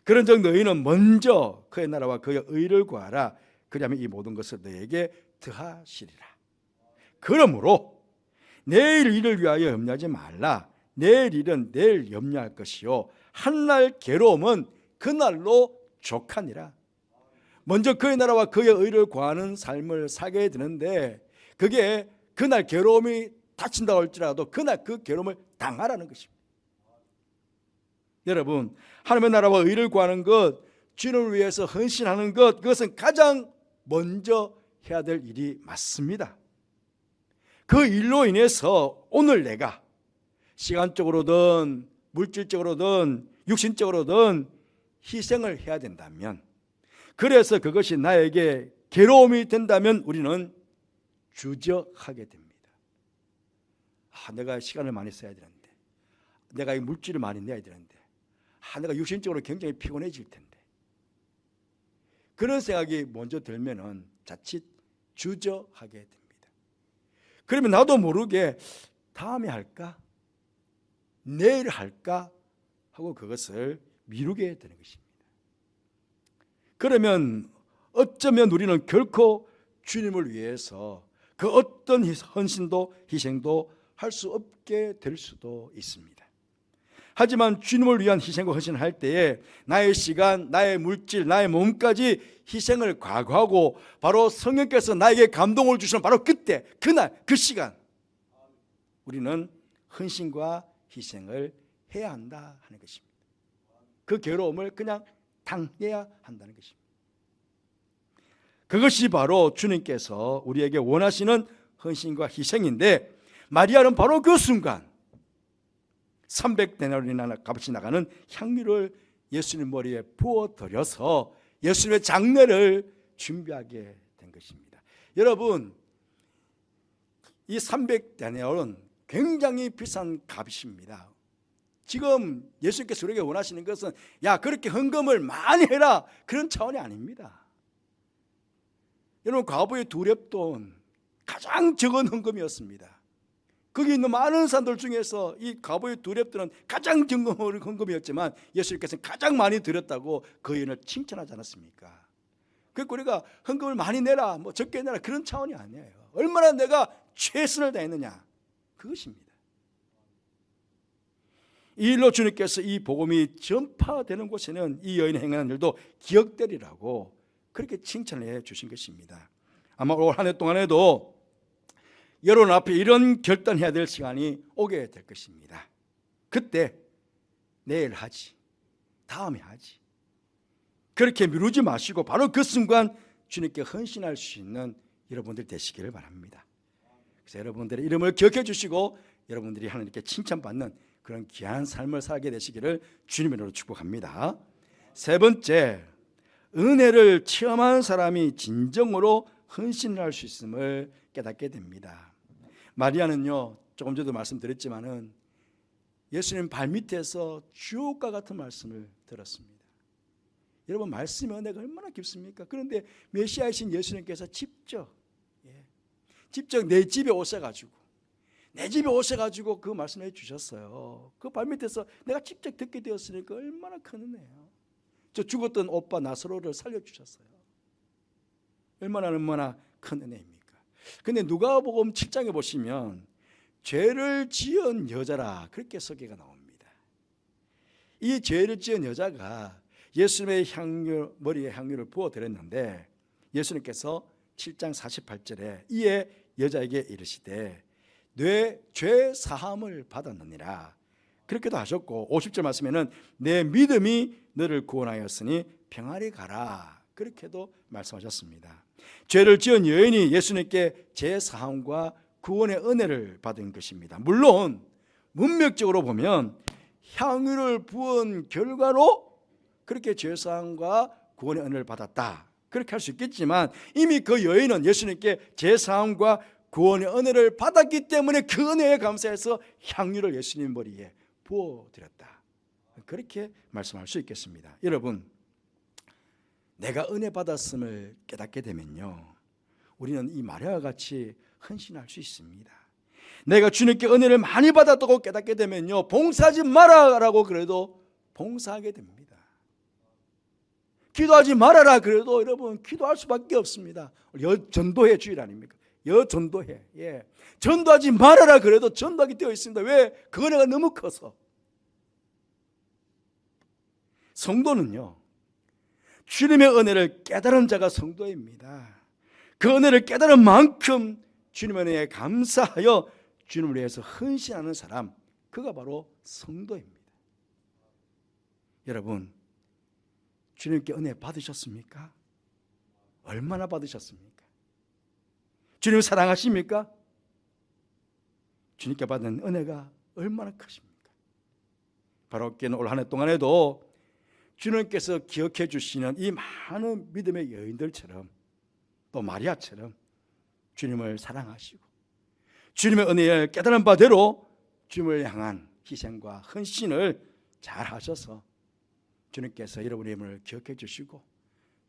그런즉 너희는 먼저 그의 나라와 그의 의를 구하라. 그리하면 이 모든 것을 너희에게 더하시리라. 그러므로 내일 일을 위하여 염려하지 말라. 내일 일은 내일 염려할 것이요 한날 괴로움은 그날로 족하니라. 먼저 그의 나라와 그의 의를 구하는 삶을 살게 되는데 그게 그날 괴로움이 닥친다고 할지라도 그날 그 괴로움을 당하라는 것입니다. 여러분, 하나님의 나라와 의를 구하는 것, 주님을 위해서 헌신하는 것, 그것은 가장 먼저 해야 될 일이 맞습니다. 그 일로 인해서 오늘 내가 시간적으로든 물질적으로든 육신적으로든 희생을 해야 된다면, 그래서 그것이 나에게 괴로움이 된다면 우리는 주저하게 됩니다. 내가 시간을 많이 써야 되는데, 내가 이 물질을 많이 내야 되는데, 내가 육신적으로 굉장히 피곤해질 텐데, 그런 생각이 먼저 들면은 자칫 주저하게 됩니다. 그러면 나도 모르게 다음에 할까? 내일 할까? 하고 그것을 미루게 되는 것입니다. 그러면 어쩌면 우리는 결코 주님을 위해서 그 어떤 헌신도 희생도 할 수 없게 될 수도 있습니다. 하지만 주님을 위한 희생과 헌신을 할 때에 나의 시간, 나의 물질, 나의 몸까지 희생을 각오하고 바로 성령께서 나에게 감동을 주시는 바로 그때, 그날, 그 시간 우리는 헌신과 희생을 해야 한다 하는 것입니다. 그 괴로움을 그냥 당해야 한다는 것입니다. 그것이 바로 주님께서 우리에게 원하시는 헌신과 희생인데, 마리아는 바로 그 순간 300데나리나 값이 나가는 향유를 예수님 머리에 부어드려서 예수님의 장례를 준비하게 된 것입니다. 여러분, 이 300데나리온 굉장히 비싼 값입니다. 지금 예수님께서 우리에게 원하시는 것은 야, 그렇게 헌금을 많이 해라, 그런 차원이 아닙니다. 여러분, 과부의 2렙돈 가장 적은 헌금이었습니다. 거기 있는 많은 사람들 중에서 이 과부의 2렙돈은 가장 적은 헌금이었지만 예수님께서는 가장 많이 드렸다고 그 여인을 칭찬하지 않았습니까? 그러니까 우리가 헌금을 많이 내라, 뭐 적게 내라, 그런 차원이 아니에요. 얼마나 내가 최선을 다했느냐, 그것입니다. 이 일로 주님께서 이 복음이 전파되는 곳에는 이 여인의 행하는 일도 기억되리라고 그렇게 칭찬을 해 주신 것입니다. 아마 올 한 해 동안에도 여러분 앞에 이런 결단해야 될 시간이 오게 될 것입니다. 그때 내일 하지, 다음에 하지, 그렇게 미루지 마시고 바로 그 순간 주님께 헌신할 수 있는 여러분들 되시기를 바랍니다. 그래서 여러분들의 이름을 기억해 주시고 여러분들이 하나님께 칭찬받는 그런 귀한 삶을 살게 되시기를 주님으로 축복합니다. 세 번째, 은혜를 체험한 사람이 진정으로 헌신을 할 수 있음을 깨닫게 됩니다. 마리아는요, 조금 전에도 말씀드렸지만은 예수님 발밑에서 주옥과 같은 말씀을 들었습니다. 여러분, 말씀의 은혜가 얼마나 깊습니까? 그런데 메시아이신 예수님께서 직접 내 집에 오셔가지고 그 말씀을 해주셨어요. 그 발밑에서 내가 직접 듣게 되었으니까 얼마나 큰 은혜예요. 저 죽었던 오빠 나사로를 살려주셨어요. 얼마나 큰 은혜입니까? 근데 누가복음 7장에 보시면 죄를 지은 여자라 그렇게 소개가 나옵니다. 이 죄를 지은 여자가 예수님의 머리에 향유를 부어드렸는데 예수님께서 7장 48절에 이에 여자에게 이르시되 내 죄 사함을 받았느니라 그렇게도 하셨고, 50절 말씀에는 내 믿음이 너를 구원하였으니 평안히 가라 그렇게도 말씀하셨습니다. 죄를 지은 여인이 예수님께 죄 사함과 구원의 은혜를 받은 것입니다. 물론 문맥적으로 보면 향유를 부은 결과로 그렇게 죄 사함과 구원의 은혜를 받았다 그렇게 할 수 있겠지만, 이미 그 여인은 예수님께 죄 사함과 구원의 은혜를 받았기 때문에 그 은혜에 감사해서 향유를 예수님 머리에 부어드렸다 그렇게 말씀할 수 있겠습니다. 여러분, 내가 은혜 받았음을 깨닫게 되면요, 우리는 이 마리아와 같이 헌신할 수 있습니다. 내가 주님께 은혜를 많이 받았다고 깨닫게 되면요, 봉사하지 마라라고 그래도 봉사하게 됩니다. 기도하지 말아라 그래도 여러분 기도할 수밖에 없습니다. 전도회 주일 아닙니까? 전도회. 전도하지 말아라 그래도 전도하게 되어 있습니다. 왜? 그 은혜가 너무 커서. 성도는요, 주님의 은혜를 깨달은 자가 성도입니다. 그 은혜를 깨달은 만큼 주님의 은혜에 감사하여 주님을 위해서 헌신하는 사람, 그가 바로 성도입니다. 여러분, 주님께 은혜 받으셨습니까? 얼마나 받으셨습니까? 주님 사랑하십니까? 주님께 받은 은혜가 얼마나 크십니까? 바로 올 한 해 동안에도 주님께서 기억해 주시는 이 많은 믿음의 여인들처럼 또 마리아처럼 주님을 사랑하시고 주님의 은혜를 깨달은 바대로 주님을 향한 희생과 헌신을 잘 하셔서 주님께서 여러분의 이름을 기억해 주시고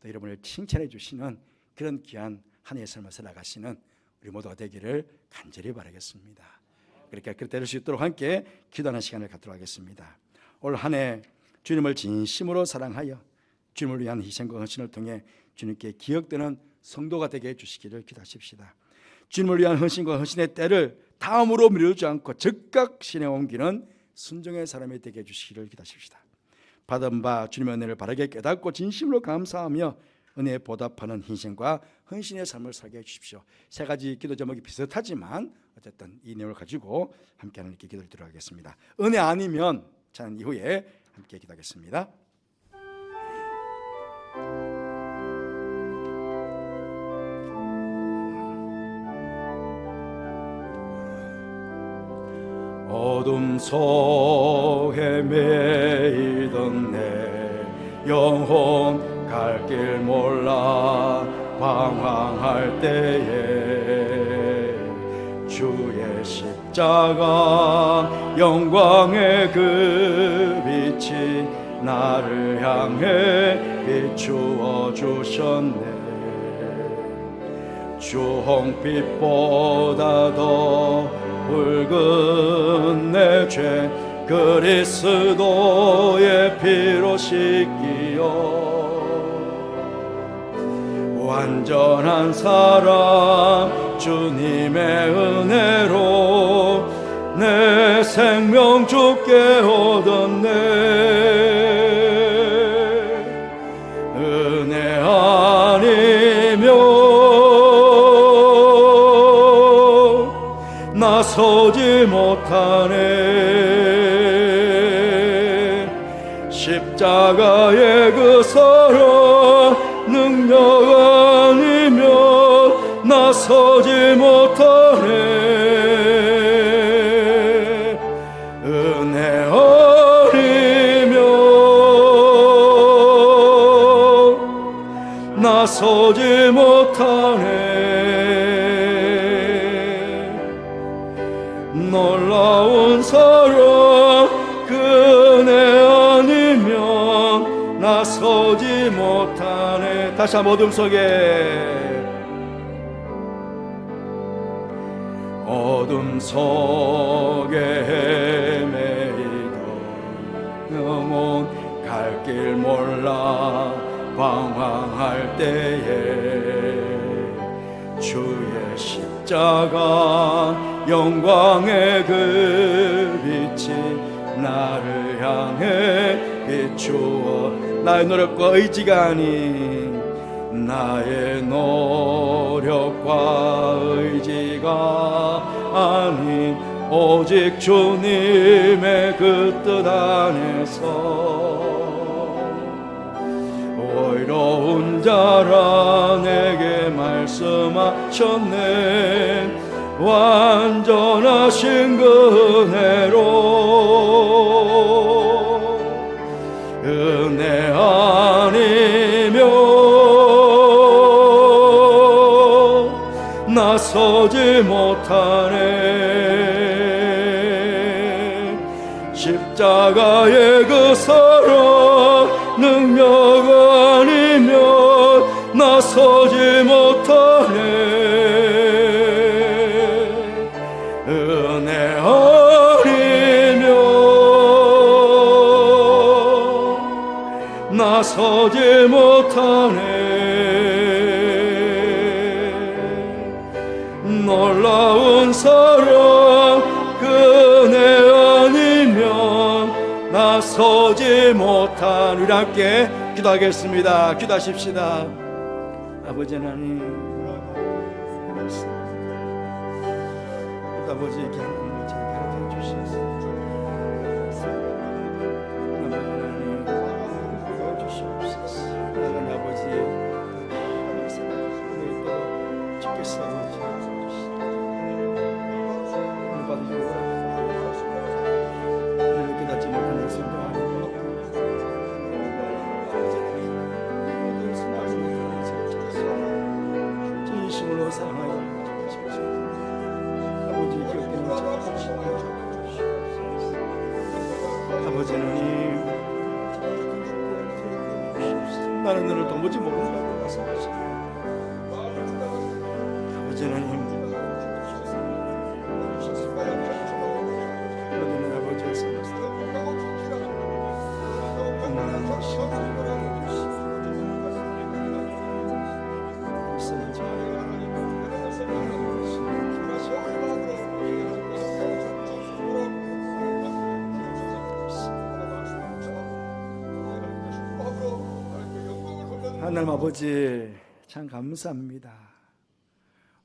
또 여러분을 칭찬해 주시는 그런 귀한 한 해의 삶을 살아가시는 우리 모두가 되기를 간절히 바라겠습니다. 그렇게 될 수 있도록 함께 기도하는 시간을 갖도록 하겠습니다. 올 한 해 주님을 진심으로 사랑하여 주님을 위한 희생과 헌신을 통해 주님께 기억되는 성도가 되게 해주시기를 기도하십시다. 주님을 위한 헌신과 헌신의 때를 다음으로 미루지 않고 즉각 실행에 옮기는 순종의 사람이 되게 해주시기를 기도하십시다. 받은 바 주님의 은혜를 바르게 깨닫고 진심으로 감사하며 은혜에 보답하는 희생과 헌신의 삶을 살게 해주십시오. 세 가지 기도 제목이 비슷하지만 어쨌든 이 내용을 가지고 함께 하나님께 기도를 드리겠습니다. 은혜 아니면 찬양 이후에 함께 기도하겠습니다. 어둠 속에 매이던 내 영혼 갈 길 몰라 방황할 때에 주의 십자가 영광의 그 빛이 나를 향해 비추어 주셨네. 주홍빛보다 더 붉은 내 죄 그리스도의 피로 씻기어 완전한 사랑 주님의 은혜로 내 생명 주께 얻었네. 은혜 아니면 나서지 못하네. 십자가의 그 사랑 능력 아니면 나서지 못하네. 은혜 아니면 나서지 못하네. 놀라운 사랑 그네 아니면 나서지 못하네. 다시 한번 어둠 속에 헤매이던 영혼 갈 길 몰라 방황할 때에 주의 십자가 영광의 그 빛이 나를 향해 비추어 나의 노력과 의지가 아닌 나의 노력과 의지가 아닌 오직 주님의 그 뜻 안에서 의로운 자라 내게 말씀하셨네. 완전하신 그 은혜로 은혜 아니면 나서지 못하네. 십자가의 그 사랑 능력 아니면 나서지 못하네. 은혜 아니면 나서지 못하네. 놀라운 사랑 그네 아니면 나서지 못한 우리 함께 기도하겠습니다. 기도하십시다. 아버지 하나님, 아버지 이렇게 하나님을 제게 가르쳐 주시옵소서. 아버지 하나님 도와주시옵소서. 나는 아버지 하나님의 생각을 있도록 주께 싸워주시옵소서. 오늘 받으시고 오늘 깨닫지 못하는 순간 진심으로 사랑하여 주시옵소서. 아버지 기억되는 자 아버지 하나님, 나는 너를 도무지 모른다고 말씀하시고 아버지 하나님, 모든 아버지의 말씀 하나님 하나님 아버지 참 감사합니다.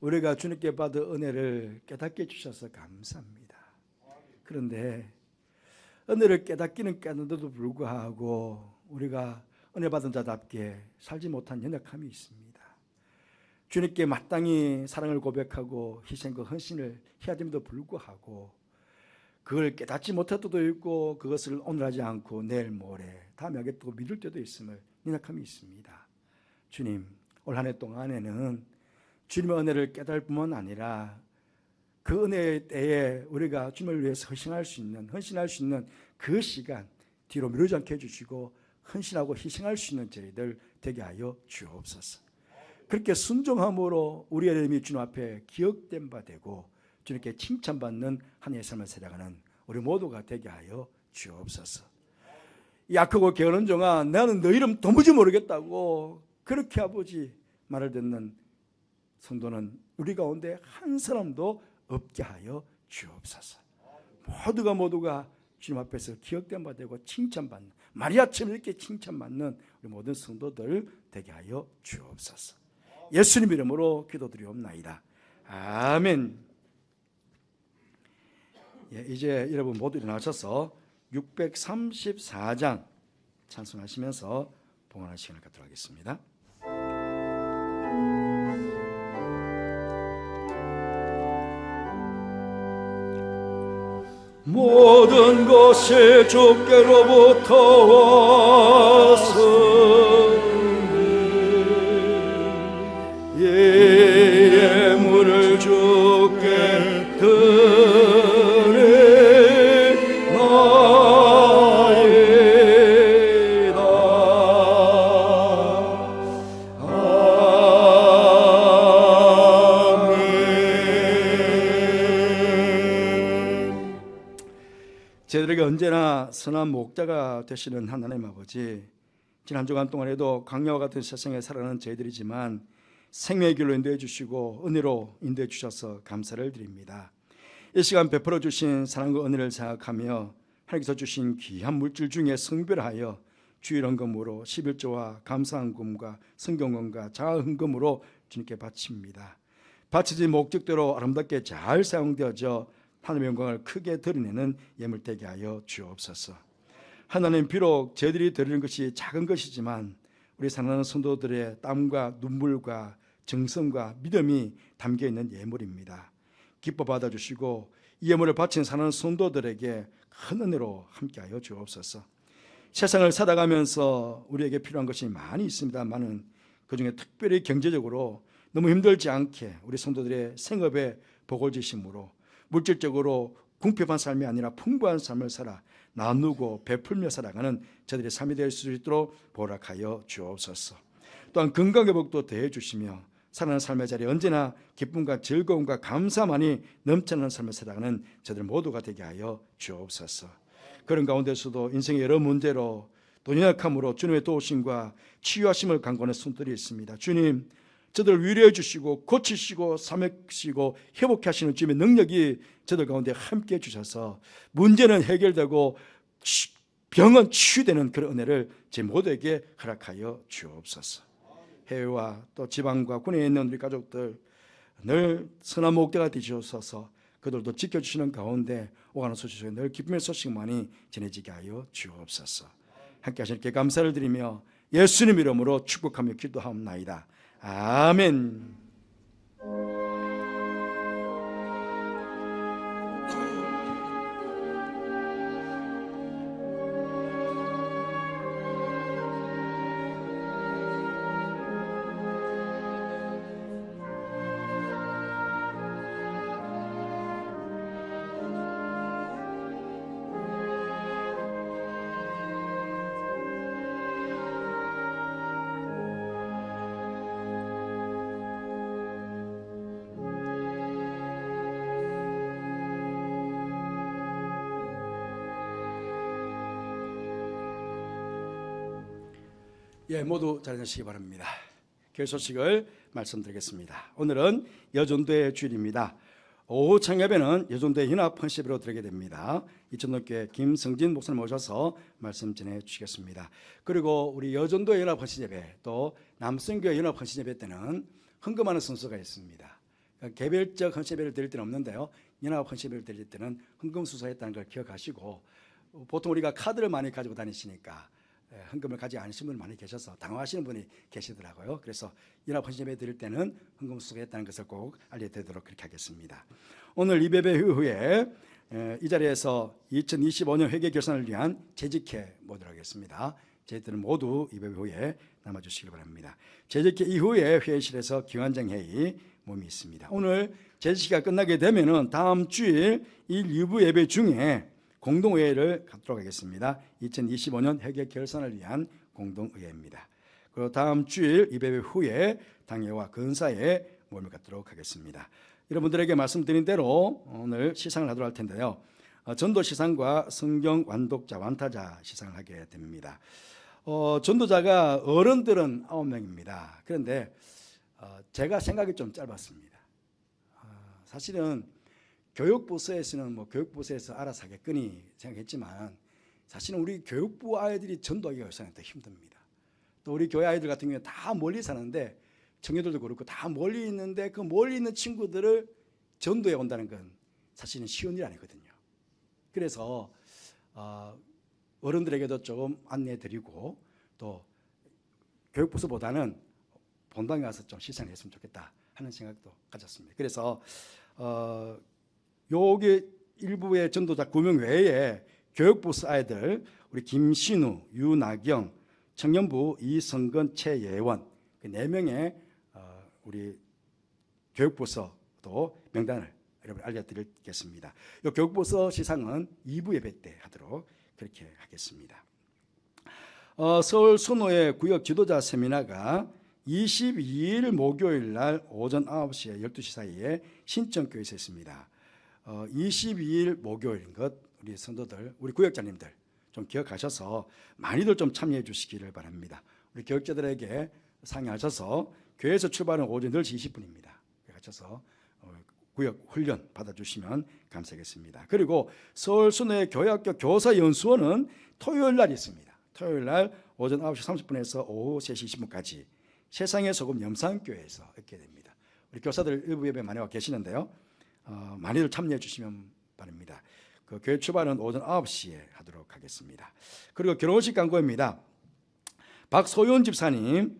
우리가 주님께 받은 은혜를 깨닫게 해주셔서 감사합니다. 그런데 은혜를 깨닫기는 깨닫는데도 불구하고 우리가 은혜 받은 자답게 살지 못한 연약함이 있습니다. 주님께 마땅히 사랑을 고백하고 희생과 헌신을 해야 됨에도 불구하고 그걸 깨닫지 못할 때도 있고 그것을 오늘 하지 않고 내일 모레 다음에 하겠다고 미룰 때도 있음을 연약함이 있습니다. 주님, 올 한 해 동안에는 주님의 은혜를 깨달을 뿐만 아니라 그 은혜의 때에 우리가 주님을 위해서 헌신할 수 있는 그 시간 뒤로 미루지 않게 해주시고 헌신하고 희생할 수 있는 저희들 되게 하여 주옵소서. 그렇게 순종함으로 우리의 이름이 주님 앞에 기억된 바 되고 주님께 칭찬받는 한 해의 삶을 살아가는 우리 모두가 되게 하여 주옵소서. 약하고 게으른 종아, 나는 너 이름 도무지 모르겠다고 그렇게 아버지 말을 듣는 성도는 우리 가운데 한 사람도 없게 하여 주옵소서. 모두가 주님 앞에서 기억된 바 되고 칭찬받는, 마리아처럼 이렇게 칭찬받는 우리 모든 성도들 되게 하여 주옵소서. 예수님 이름으로 기도드리옵나이다. 아멘. 이제 여러분 모두 일어나셔서 634장 찬송하시면서 봉헌할 시간을 갖도록 하겠습니다. 모든 것이 주께로부터 왔으니 예물을 주께 드리나이다. 아멘. 저희들에게 언제나 선한 목자가 되시는 하나님 아버지, 지난 주간 동안에도 강야와 같은 세상에 살아가는 저희들이지만 생명의 길로 인도해 주시고 은혜로 인도해 주셔서 감사를 드립니다. 이 시간 베풀어 주신 사랑과 은혜를 생각하며 하나님께서 주신 귀한 물질 중에 성별하여 주일헌금으로 11조와 감사헌금과 성경헌금과 자아헌금으로 주님께 바칩니다. 바쳐진 목적대로 아름답게 잘 사용되어져 하나님의 영광을 크게 드러내는 예물 되게 하여 주옵소서. 하나님, 비록 저희들이 드리는 것이 작은 것이지만 우리 사랑하는 성도들의 땀과 눈물과 정성과 믿음이 담겨있는 예물입니다. 기뻐 받아주시고 이 예물을 바친 사랑하는 성도들에게 큰 은혜로 함께하여 주옵소서. 세상을 살아가면서 우리에게 필요한 것이 많이 있습니다만은 그중에 특별히 경제적으로 너무 힘들지 않게 우리 성도들의 생업에 복을 주심으로 물질적으로 궁핍한 삶이 아니라 풍부한 삶을 살아 나누고 베풀며 살아가는 저들의 삶이 될 수 있도록 보락하여 주옵소서. 또한 건강회복도 더해 주시며 살아가는 삶의 자리에 언제나 기쁨과 즐거움과 감사만이 넘쳐나는 삶을 살아가는 저들 모두가 되게 하여 주옵소서. 그런 가운데서도 인생의 여러 문제로 또 연약함으로 주님의 도우심과 치유하심을 간구하는 손들이 있습니다. 주님, 저들을 위로해 주시고 고치시고 삼으시고 회복해 하시는 주님의 능력이 저들 가운데 함께 주셔서 문제는 해결되고 병은 치유되는 그런 은혜를 제 모두에게 허락하여 주옵소서. 해외와 또 지방과 군에 있는 우리 가족들 늘 선한 목자가 되시옵소서. 그들도 지켜주시는 가운데 오가는 소식 속에 늘 기쁨의 소식만이 전해지게 하여 주옵소서. 함께 하시니께 감사를 드리며 예수님 이름으로 축복하며 기도하옵나이다. 아멘. 모두 잘 되시기 바랍니다. 교회 소식을 말씀드리겠습니다. 오늘은 여전도의 주일입니다. 오후 청예배는 여전도의 연합 헌신으로 드리게 됩니다. 이천동교회 김성진 목사님 모셔서 말씀 전해 주시겠습니다. 그리고 우리 여전도의 연합 헌신예배 또 남성교회 연합 헌신예배 때는 헌금하는 순서가 있습니다. 개별적 헌신예배를 드릴 때는 없는데요. 연합 헌신예배를 드릴 때는 헌금 수수했다는 걸 기억하시고, 보통 우리가 카드를 많이 가지고 다니시니까 헌금을 가지지 않으신 분이 많이 계셔서 당황하시는 분이 계시더라고요. 그래서 연합 헌신예배 드릴 때는 헌금 수수했다는 것을 꼭 알려드리도록 그렇게 하겠습니다. 오늘 이배배 후에 이 자리에서 2025년 회계 결산을 위한 재직회 모두로 하겠습니다. 저희들은 모두 이배배 후에 남아주시기 바랍니다. 재직회 이후에 회의실에서 기관장 회의 모임이 있습니다. 오늘 재직회가 끝나게 되면은 다음 주일 1, 2부 예배 중에 공동회의를 갖도록 하겠습니다. 2025년 회계 결산을 위한 공동회의입니다. 그리고 다음 주일 이배배 후에 당회와 근사의 모임을 갖도록 하겠습니다. 여러분들에게 말씀드린 대로 오늘 시상을 하도록 할 텐데요. 전도 시상과 성경 완독자 완타자 시상을 하게 됩니다. 전도자가 어른들은 9명입니다. 그런데 제가 생각이 좀 짧았습니다. 사실은 교육부서에서는 교육부서에서 알아서 하겠거니 생각했지만 사실은 우리 교육부 아이들이 전도하기가 요새는 더 힘듭니다. 또 우리 교회 아이들 같은 경우에 다 멀리 사는데 청년들도 그렇고 다 멀리 있는데 그 멀리 있는 친구들을 전도해 온다는 건 사실은 쉬운 일 아니거든요. 그래서 어른들에게도 조금 안내해 드리고 또 교육부서보다는 본당에 가서 좀 시상했으면 좋겠다 하는 생각도 가졌습니다. 그래서 여기 일부의 전도자 9명 외에 교육부서 아이들 우리 김신우, 유나경, 청년부 이성근, 최예원 그 4명의 우리 교육부서도 명단을 여러분 알려드리겠습니다. 이 교육부서 시상은 2부 예배 때 하도록 그렇게 하겠습니다. 서울 순호의 구역 지도자 세미나가 22일 목요일 날 오전 9시에 12시 사이에 신천교회에서 있습니다. 22일 목요일인 것 우리 성도들, 우리 구역장님들 좀 기억하셔서 많이들 좀 참여해 주시기를 바랍니다. 우리 교육자들에게 상의하셔서 교회에서 출발은 오전 10시 20분입니다. 가셔서 구역 훈련 받아주시면 감사하겠습니다. 그리고 서울 순회 교회학교 교사연수원은 토요일 날 있습니다. 토요일 날 오전 9시 30분에서 오후 3시 20분까지 세상의 소금 염산교회에서 있게 됩니다. 우리 교사들 일부 예배 많이 와 계시는데요. 많이들 참여해 주시면 바랍니다. 그 교회 출발은 오전 9시에 하도록 하겠습니다. 그리고 결혼식 광고입니다. 박소연 집사님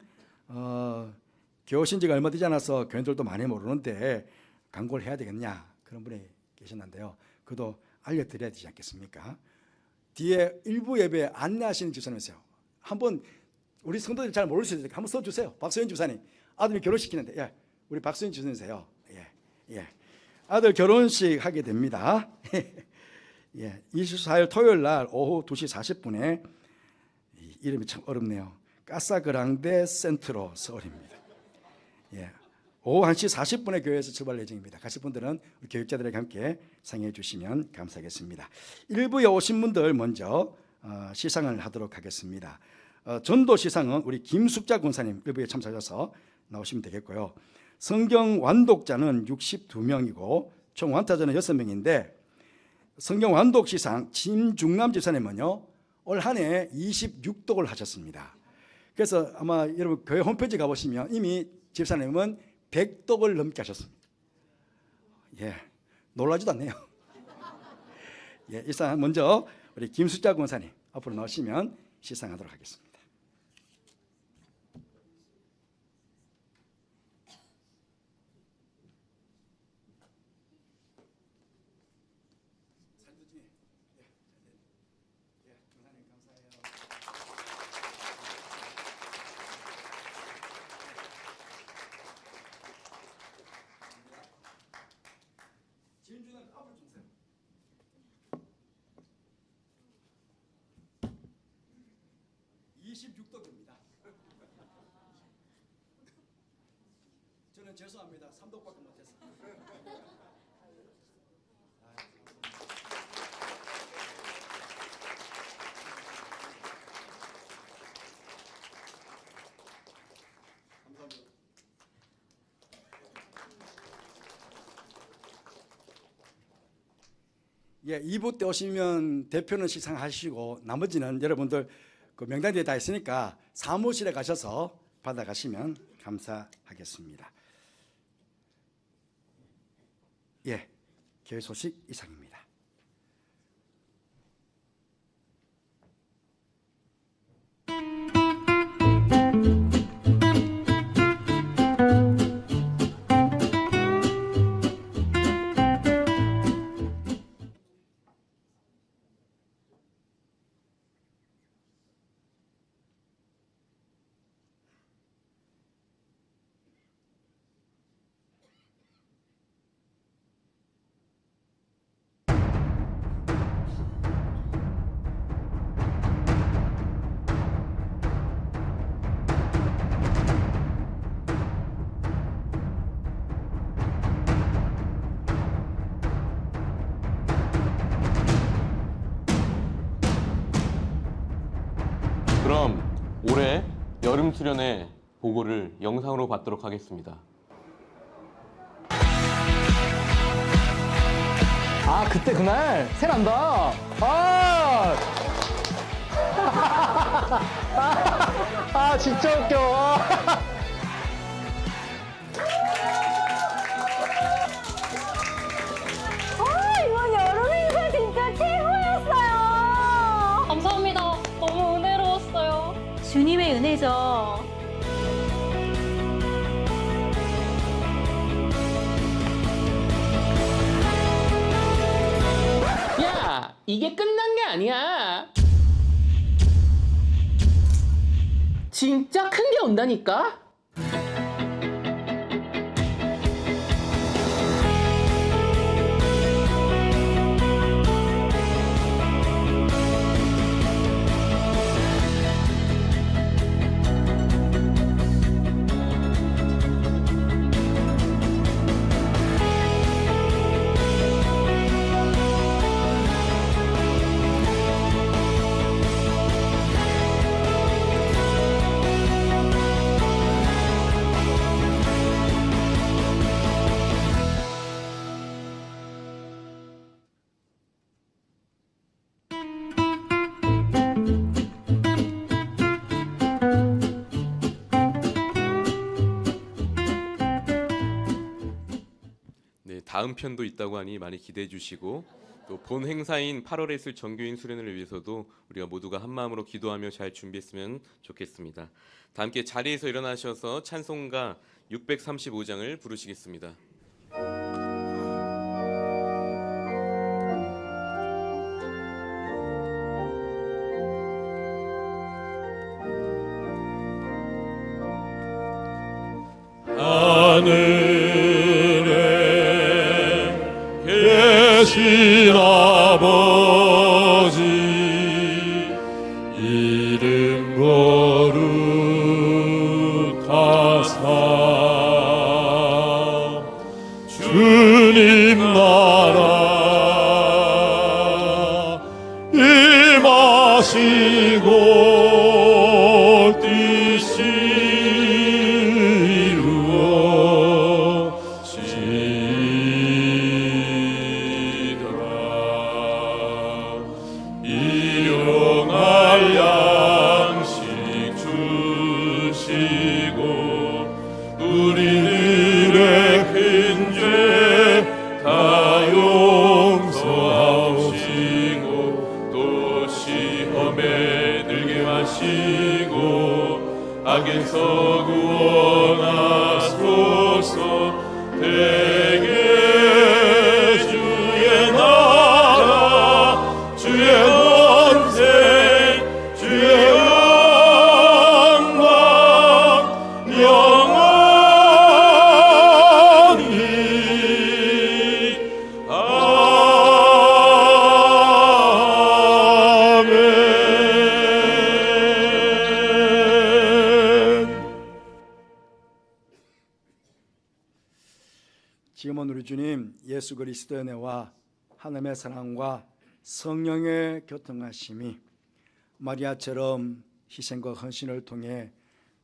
교우신 지가 얼마 되지 않아서 교인들도 많이 모르는데 광고를 해야 되겠냐 그런 분이 계셨는데요. 그도 알려드려야 되지 않겠습니까? 뒤에 일부 예배 안내하시는 집사님이세요. 한번 우리 성도들이 잘 모를 수 있으니까 한번 써주세요. 박소연 집사님 아들이 결혼시키는데 예, 우리 박소연 집사님이세요. 예. 아들 결혼식 하게 됩니다. 예, 24일 토요일 날 오후 2시 40분에 이름이 참 어렵네요. 까사그랑데 센트로 서울입니다. 예, 오후 1시 40분에 교회에서 출발 예정입니다. 가실 분들은 우리 교육자들에게 함께 상의해 주시면 감사하겠습니다. 일부에 오신 분들 먼저 시상을 하도록 하겠습니다. 전도 시상은 우리 김숙자 권사님 일부에 참석하셔서 나오시면 되겠고요. 성경 완독자는 62명이고 총 완타자는 6명인데 성경 완독 시상 진중남 집사님은요 올 한 해 26독을 하셨습니다. 그래서 아마 여러분 교회 홈페이지 가보시면 이미 집사님은 100독을 넘게 하셨습니다. 예, 놀라지도 않네요. 예, 일단 먼저 우리 김숙자 권사님 앞으로 나오시면 시상하도록 하겠습니다. 진주는 앞을 좀 세요. 저는 죄송합니다. 3독밖에 못했어요. 감사합니다. 예, 2부 때 오시면 대표는 시상하시고 나머지는 여러분들 그 명단에 다 있으니까 사무실에 가셔서 받아가시면 감사하겠습니다. 예, 교회 소식 이상입니다. 그럼 올해 여름 수련회 보고를 영상으로 받도록 하겠습니다. 아, 그때 그날 새 난다. 아, 아 진짜 웃겨. 이번 여름 행사 진짜 최고였어요. 감사합니다. 너무 은혜로웠어요. 주님의 은혜죠. 야, 이게 끝난 게 아니야. 진짜 큰 게 온다니까? 네, 다음 편도 있다고 하니 많이 기대해 주시고 또 본 행사인 8월에 있을 정교인 수련을 위해서도 우리가 모두가 한 마음으로 기도하며 잘 준비했으면 좋겠습니다. 다 함께 자리에서 일어나셔서 찬송가 635장을 부르시겠습니다. 하늘에 계신 아버지 이름 거룩하사 주님 나라 임하시고 뜻이 이루어지더라. 일용할 양식 주시고 우리들의 큰 죄 다 용서하시고 또 시험에 들게 하시고 악에서 구원하소서. 대개 주의 나라 주의 권세 주의 영광 영원히 아멘. 지금은 우리 주님 예수 그리스도의 은혜와 하나님의 사랑과 성령의 교통하심이 마리아처럼 희생과 헌신을 통해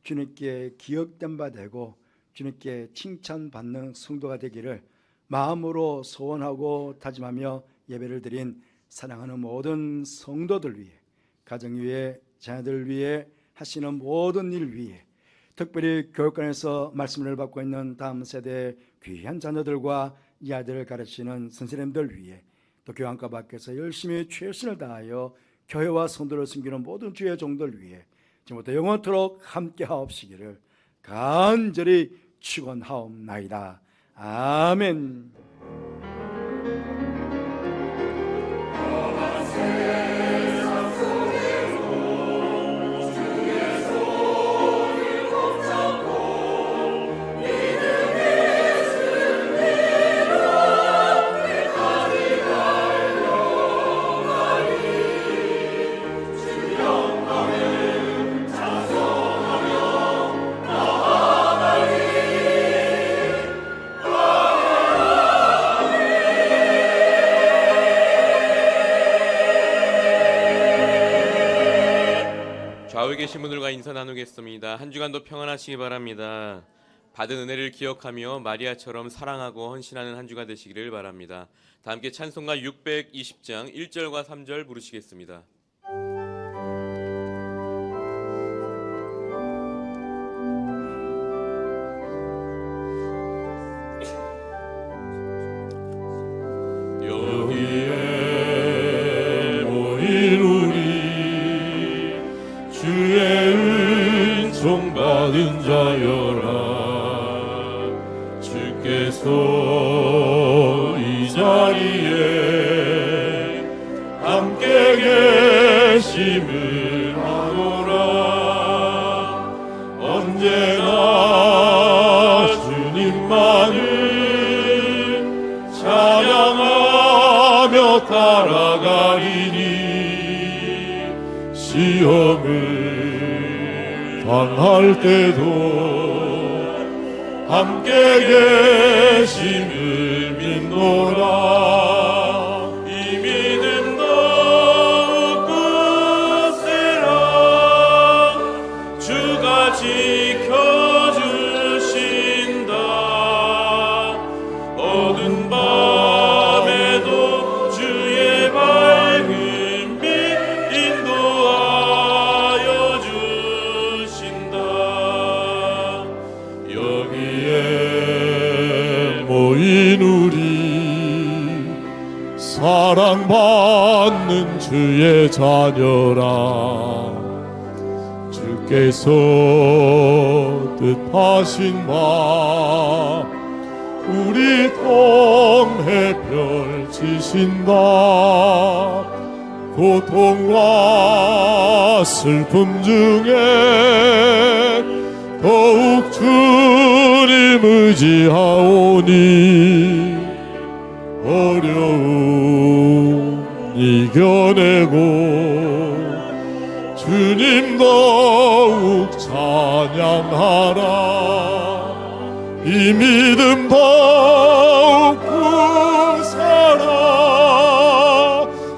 주님께 기억된 바 되고 주님께 칭찬받는 성도가 되기를 마음으로 소원하고 다짐하며 예배를 드린 사랑하는 모든 성도들 위해, 가정 위에, 자녀들 위해 하시는 모든 일 위해, 특별히 교육관에서 말씀을 받고 있는 다음 세대 귀한 자녀들과 이 아이들을 가르치는 선생님들 위해 또 교양과 밖에서 열심히 최선을 다하여 교회와 성도를 섬기는 모든 주의 종들 위해 지금부터 영원토록 함께 하옵시기를 간절히 축원하옵나이다. 아멘. 좌우에 계신 분들과 인사 나누겠습니다. 한 주간도 평안하시기 바랍니다. 받은 은혜를 기억하며 마리아처럼 사랑하고 헌신하는 한 주가 되시기를 바랍니다. 다 함께 찬송가 620장 1절과 3절 부르시겠습니다. 여기에 모인 우리 주의 은총 받은 자여라. 주께서 이 자리에 함께 계심을 아노라. 언제나 주님만을 찬양하며 따라가리니 시험을 당할 때도 함께 계심을 믿노라. 이 믿음 더욱 굳세라. 주가 지켜주신다. 어두운 밤에도 주의 밝은 빛 인도하여 주신다. 여기에 모인 우리 사랑받는 주의 자녀라. 주께서 뜻하신 바 우리 통해 펼치신다. 고통과 슬픔 중에 더욱 주님 의지하오니 어려움 이겨내고 주님 더욱 찬양하라. 이 믿음 더욱 굳세라.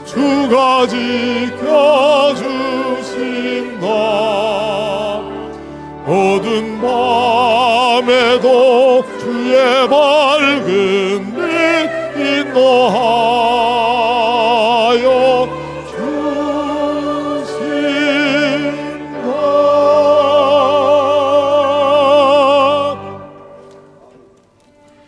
주가 지켜주신다. 어두운 밤에도 주의 발